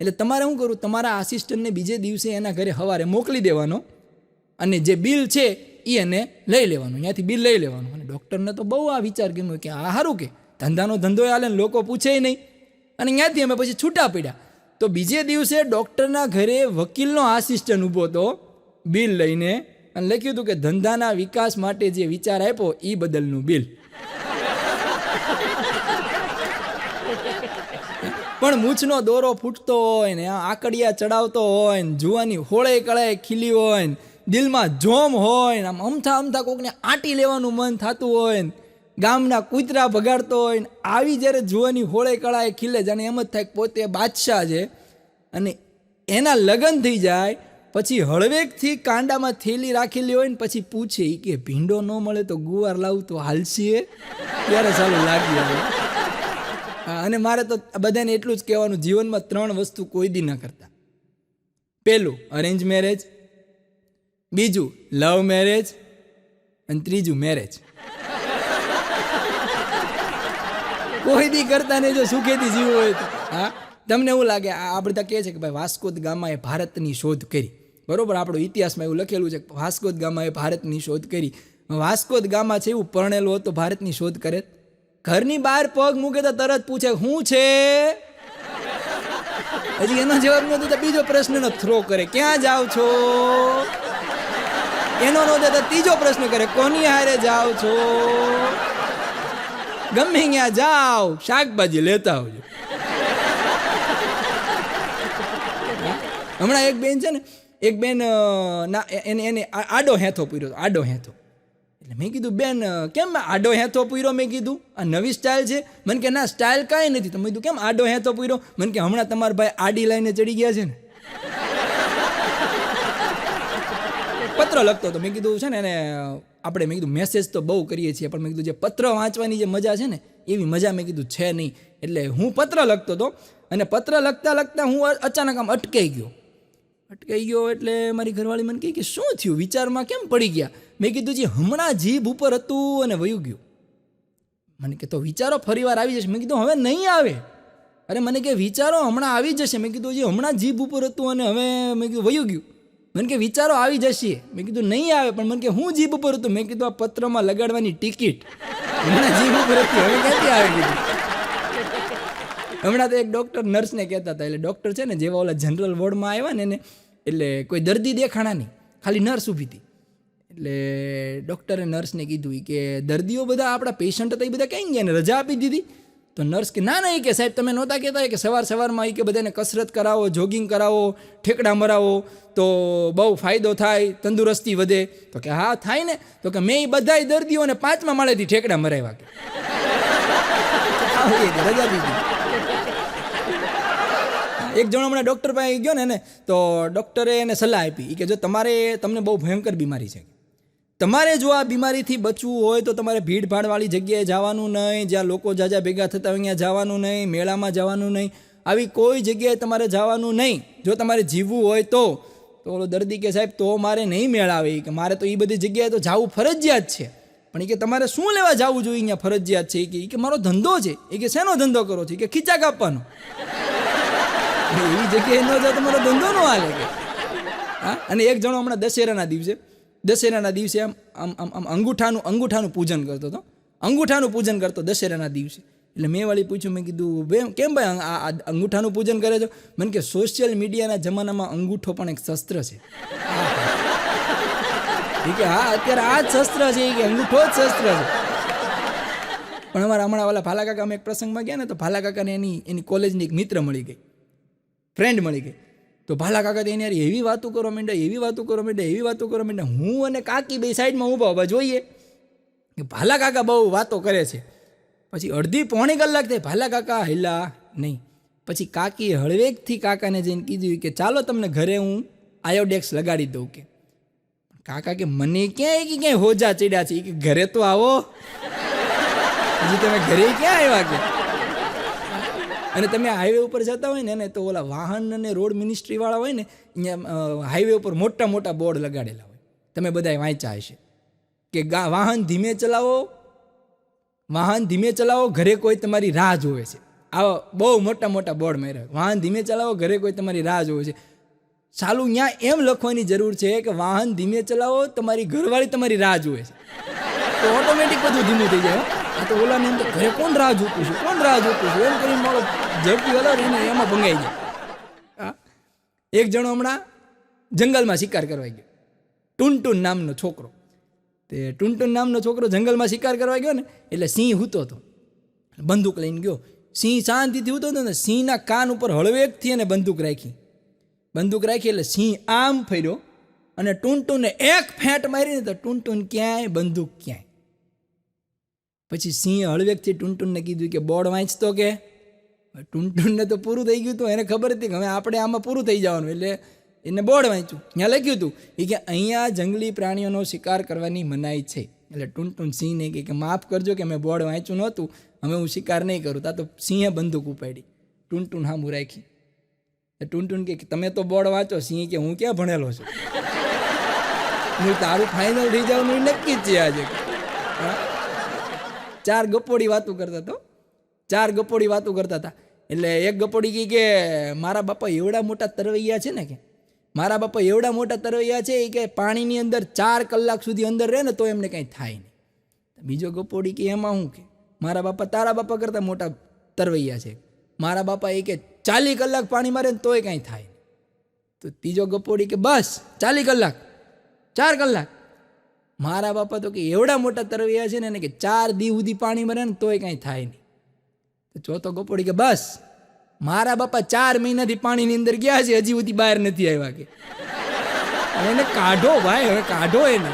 એટલે તમારે શું કરવું, તમારા આસિસ્ટન્ટને બીજે દિવસે એના ઘરે સવારે મોકલી દેવાનો અને જે બિલ છે એ એને લઈ લેવાનું, ત્યાંથી બિલ લઈ લેવાનું. અને ડૉક્ટરને તો બહુ આ વિચાર ગમ્યો કે આ સારું કે ધંધાનો ધંધો હાલે ને લોકો પૂછે નહીં. અને ત્યાંથી અમે પછી છૂટા પડ્યા. તો બીજે દિવસે ડૉક્ટરના ઘરે વકીલનો આસિસ્ટન્ટ ઊભો હતો બિલ લઈને અને લખ્યું હતું કે ધંધાના વિકાસ માટે જે વિચાર આપ્યો એ બદલનું બિલ. પણ મૂછનો દોરો ફૂટતો હોય ને આકડિયા ચડાવતો હોય ને જુવાની હોળે કળાએ ખીલી હોય ને દિલમાં જોમ હોય ને આમ અમથા કોકને આંટી લેવાનું મન થતું હોય ને ગામના કૂતરા ભગાડતો હોય ને આવી જ્યારે જુવાની હોળે કળાએ ખીલે જાણે એમ જ થાય પોતે બાદશાહ છે. અને એના લગ્ન થઈ જાય પછી હળવેકથી કાંડામાં થેલી રાખેલી હોય ને પછી પૂછે કે ભીંડો ન મળે તો ગુવાર લાવું તો હાલશે, ત્યારે ચાલુ લાગી આવે. અને મારે તો બધાને એટલું જ કહેવાનું, જીવનમાં 3 વસ્તુ કોઈ દી ન કરતા. પહેલું અરેન્જ મેરેજ, બીજું લવ મેરેજ અને ત્રીજું મેરેજ. કોઈ દી કરતા નહીં જો સુખેથી જીવવું હોય તો. હા, તમને એવું લાગે આ બધા કહે છે કે ભાઈ વાસ્કો દ ગામાએ ભારતની શોધ કરી, બરોબર, આપણો ઇતિહાસમાં એવું લખેલું છે કે વાસ્કો દ ગામાએ ભારતની શોધ કરી. વાસ્કો દ ગામા છે એવું પરણેલો હતો ભારતની શોધ કરે? ઘરની બહાર પગ મૂકે તો તરત પૂછે શું છે, હજી એનો જવાબ ન દે તો બીજો પ્રશ્નનો થ્રો કરે ક્યાં જાઓ છો, એનો ન દે તો ત્રીજો પ્રશ્ન કરે કોની હારે જાઓ છો, ગમે ત્યાં જાઓ શાકભાજી લેતા આવજો. હમણાં એક બેન છે ને, એક બેન એને આડો હેથો પૂર્યો, આડો હેથો. એટલે મેં કીધું બેન કેમ આડો હેથો પૂર્યો? મેં કીધું આ નવી સ્ટાઇલ છે. મને કે ના સ્ટાઇલ કાંઈ નથી. તો મેં કીધું કેમ આડો હેથો પૂર્યો? મને કે હમણાં તમારા ભાઈ આડી લાઈને ચડી ગયા છે ને. પત્ર લખતો હતો. મેં કીધું છે ને એને આપણે મેં કીધું મેસેજ તો બહુ કરીએ છીએ પણ મેં કીધું જે પત્ર વાંચવાની જે મજા છે ને એવી મજા મેં કીધું છે નહીં. એટલે હું પત્ર લખતો હતો અને પત્ર લખતા હું અચાનક આમ અટકાઈ ગયો. એટલે મારી ઘરવાળી મને કહે કે શું થયું, વિચારમાં કેમ પડી ગયા? મેં કીધું જે હમણાં જીભ ઉપર હતું અને વયું ગયું. મને કે તો વિચારો ફરી વાર આવી જશે. મેં કીધું હવે નહીં આવે, અરે મને કે વિચારો હમણાં આવી જશે. મેં કીધું હજી હમણાં જીભ ઉપર હતું અને હવે મેં કીધું વયું ગયું. મને કે વિચારો આવી જશે. મેં કીધું નહીં આવે. પણ મને કે હું જીભ ઉપર હતું. મેં કીધું આ પત્રમાં લગાડવાની ટિકિટ હમણાં જીભ ઉપર હતી, હવે ક્યાંથી આવે કીધું. હમણાં તો એક ડૉક્ટર નર્સને કહેતા હતા, એટલે ડૉક્ટર છે ને જેવા ઓલા જનરલ વોર્ડમાં આવ્યા ને એને, એટલે કોઈ દર્દી દેખાણા નહીં, ખાલી નર્સ ઊભી હતી. એટલે ડૉક્ટરે નર્સને કીધું કે દર્દીઓ બધા આપણા પેશન્ટ હતા એ બધા ક્યાં ગયા ને રજા આપી દીધી? તો નર્સ કે ના એ કે સાહેબ તમે નહોતા કહેતા કે સવારમાં એ કે બધાને કસરત કરાવો, જોગિંગ કરાવો, ઠેકડા મરાવો તો બહુ ફાયદો થાય, તંદુરસ્તી વધે. તો કે હા થાય ને. તો કે મેં એ બધા દર્દીઓને 5મા માળેથી ઠેકડા મરાવ્યા કે રજા દીધી. એક જણો હમણાં ડૉક્ટર પાસે ગયો ને તો ડૉક્ટરે એને સલાહ આપી કે જો તમને બહુ ભયંકર બીમારી છે, તમારે જો આ બીમારીથી બચવું હોય તો તમારે ભીડભાડવાળી જગ્યાએ જવાનું નહીં, જ્યાં લોકો જાજા ભેગા થતા હોય ત્યાં જવાનું નહીં, મેળામાં જવાનું નહીં, આવી કોઈ જગ્યાએ તમારે જવાનું નહીં. જો તમારે જીવવું હોય તો ઓલો દર્દી કે સાહેબ તો મારે નહીં મેળ આવે કે મારે તો એ બધી જગ્યાએ તો જવું ફરજિયાત છે. પણ એ કે તમારે શું લેવા જવું જોઈએ અહીંયા ફરજિયાત છે? કે મારો ધંધો છે. એ કે શેનો ધંધો કરો છો? કે ખીચા કાપવાનો. એવી જગ્યાએ ન જાવ તમારો ધંધો ન હાલે કે. હા. અને એક જણો હમણાં દશેરાના દિવસે આમ અંગૂઠાનું પૂજન કરતો હતો. અંગૂઠાનું પૂજન કરતો દશેરાના દિવસે. એટલે મેં વળી પૂછ્યું, મેં કીધું બે કેમ ભાઈ આ અંગૂઠાનું પૂજન કરે છો? મને કે સોશિયલ મીડિયાના જમાનામાં અંગૂઠો પણ એક શસ્ત્ર છે. કે હા અત્યારે આ જ શસ્ત્ર છે કે અંગૂઠો જ શસ્ત્ર છે. પણ અમારા હમણાં ઓલા ભાલા કાકા અમે એક પ્રસંગમાં ગયા ને તો ભાલા કાકાને એની કોલેજની એક મિત્ર મળી ગઈ, ફ્રેન્ડ મળી ગઈ. તો ભાલા કાકા તો એની એવી વાતો કરવા માંડ્યા. હું અને કાકી બે સાઈડમાં ઊભા જોઈએ કે ભાલા કાકા બહુ વાતો કરે છે. પછી અડધી પોણી કલાક થાય, ભાલા કાકા હિલા નહીં. પછી કાકી હળવેકથી કાકાને જઈને કીધું કે ચાલો તમને ઘરે હું આયોડેક્સ લગાડી દઉં. કે કાકા કે મને ક્યાંય હોજા ચડ્યા છે કે ઘરે તો આવો, હજી તમે ઘરે ક્યાં આવ્યા કે? અને તમે હાઈવે ઉપર જતા હોય ને તો ઓલા વાહન અને રોડ મિનિસ્ટ્રીવાળા હોય ને અહીંયા હાઈવે ઉપર મોટા મોટા બોર્ડ લગાડેલા હોય, તમે બધાએ વાંચ્યા હશે કે વાહન ધીમે ચલાવો, ઘરે કોઈ તમારી રાહ જોવે છે. આવા બહુ મોટા મોટા બોર્ડ માર્યા, વાહન ધીમે ચલાવો, ઘરે કોઈ તમારી રાહ જોવે છે. ચાલું ત્યાં એમ લખવાની જરૂર છે કે વાહન ધીમે ચલાવો, તમારી ઘરવાળી તમારી રાહ જોવે છે. તો ઓટોમેટિક બધું ધીમું થઈ જાય. આ તો ઓલાને એમ તો ઘરે કોણ રાહ જોતું છે એમ કરીને મારો ઝડપી હલાવે એને એમાં ભંગાઈ જાય. એક જણો હમણાં જંગલમાં શિકાર કરવા ગયો, ટુનટુન નામનો છોકરો. તે ટુનટુન નામનો છોકરો જંગલમાં શિકાર કરવા ગયો ને એટલે સિંહ હૂતો હતો, બંદૂક લઈને ગયો. સિંહ શાંતિથી હૂતો હતો ને સિંહના કાન ઉપર હળવેકથી એને બંદૂક રાખી એટલે સિંહ આમ ફર્યો અને ટુનટુનને એક ફેંટ મારીને તો ટુનટુન ક્યાંય, બંદૂક ક્યાંય. પછી સિંહે હળવેકથી ટુનટુનને કીધું કે બોર્ડ વાંચતો કે? ટુનટુનને તો પૂરું થઈ ગયું હતું, એને ખબર હતી કે હવે આપણે આમાં પૂરું થઈ જવાનું. એટલે એને બોર્ડ વાંચ્યું, ત્યાં લખ્યું હતું કે અહીંયા જંગલી પ્રાણીઓનો શિકાર કરવાની મનાઈ છે. એટલે ટુનટુન સિંહને કે માફ કરજો કે મેં બોર્ડ વાંચ્યું નહોતું, હવે હું શિકાર નહીં કરું. તા તો સિંહે બંદૂક ઉપાડી, ટુનટુન હામું રાખી. ટુનટુન કે તમે તો બોર્ડ વાંચો. સિંહ કે હું ક્યાં ભણેલો છું, હું તારું ફાઇનલ થઈ જવાનું નક્કી જ છે આજે. 4 ગપોડી વાતો કરતા હતા. એટલે એક ગપોડી કે મારા બાપા એવડા મોટા તરવૈયા છે ને, કે મારા બાપા એવડા મોટા તરવૈયા છે કે પાણીની અંદર 4 કલાક સુધી અંદર રહે ને તો એમને કંઈ થાય નહીં. બીજો ગપોડી કે એમાં હું કે મારા બાપા તારા બાપા કરતાં મોટા તરવૈયા છે, મારા બાપા એ કે 40 કલાક પાણી મારે ને તોય કાંઈ થાય. તો ત્રીજો ગપોડી કે બસ 40 કલાક 4 કલાક. મારા બાપા તો કે એવડા મોટા તરવૈયા છે ને કે 4 દી સુધી પાણી મરે ને તોય કાંઈ થાય નહીં. તો ચોથો ગપોડી કે બસ મારા બાપા 4 મહિનાથી પાણીની અંદર ગયા છે, હજી સુધી બહાર નથી આવ્યા. કે એને કાઢો ભાઈ, હવે કાઢો એને.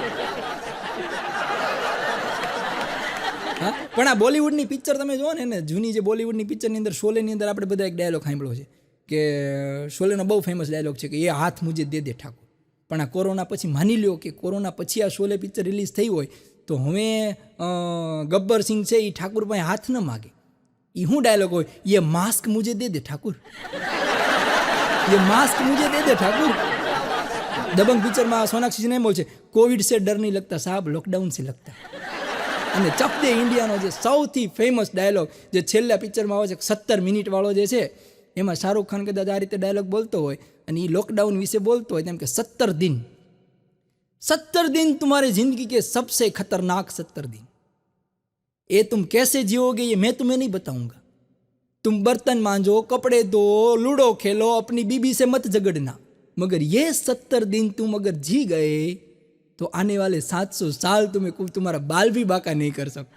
હા, પણ આ બોલિવૂડની પિક્ચર તમે જુઓ ને, જૂની જે બોલિવૂડની પિક્ચરની અંદર શોલેની અંદર આપણે બધા એક ડાયલોગ સાંભળ્યો છે કે શોલેનો બહુ ફેમસ ડાયલોગ છે કે એ હાથ મુજે દે દે ઠાકોર. પણ આ કોરોના પછી માની લ્યો કે કોરોના પછી આ શોલે પિક્ચર રિલીઝ થઈ હોય તો હવે ગબ્બર સિંહ છે એ ઠાકુર પાસે હાથ ન માગે. એ શું ડાયલોગ હોય? ये मास्क मुझे दे दे ठाकुर, ये मास्क मुझे दे दे ठाकुर. દબંગ પિક્ચરમાં સોનાક્ષી સિન્હાએ બોલ છે, कोविड से डर नहीं लगता साहब, लॉकडाउन से लगता. અને ચક દે ઇન્ડિયાનો જે સૌથી ફેમસ ડાયલોગ જે છેલ્લા પિક્ચરમાં આવે છે 17 મિનિટ વાળો જે છે, એમાં શાહરૂખ ખાન કદાચ આ રીતે ડાયલોગ બોલતો હોય અને એ લોકડાઉન વિશે બોલતો હોય તેમ કે 17 दिन तुम्हारी जिंदगी के सबसे खतरनाक 17 दिन, ये तुम कैसे जियोगे ये मैं तुम्हें नहीं बताऊंगा, तुम बर्तन मांजो, कपड़े धो, लूडो खेलो, अपनी बीबी से मत झगड़ना, मगर ये 17 दिन तुम अगर जी गए तो आने वाले 700 साल तुम्हें तुम्हारा बाल भी बाका नहीं कर सकते.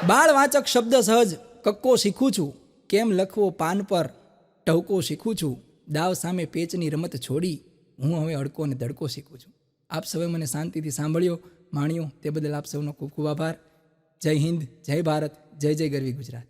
બાળવાચક શબ્દ સહજ કક્કો શીખું છું, કેમ લખવો પાન પર ટહુકો શીખું છું, દાવ સામે પેચની રમત છોડી હું હવે અડકો અને ધડકો શીખું છું. આપ સૌએ મને શાંતિથી સાંભળ્યો, માણ્યો તે બદલ આપ સૌનો ખૂબ ખૂબ આભાર. જય હિન્દ, જય ભારત, જય જય ગરવી ગુજરાત.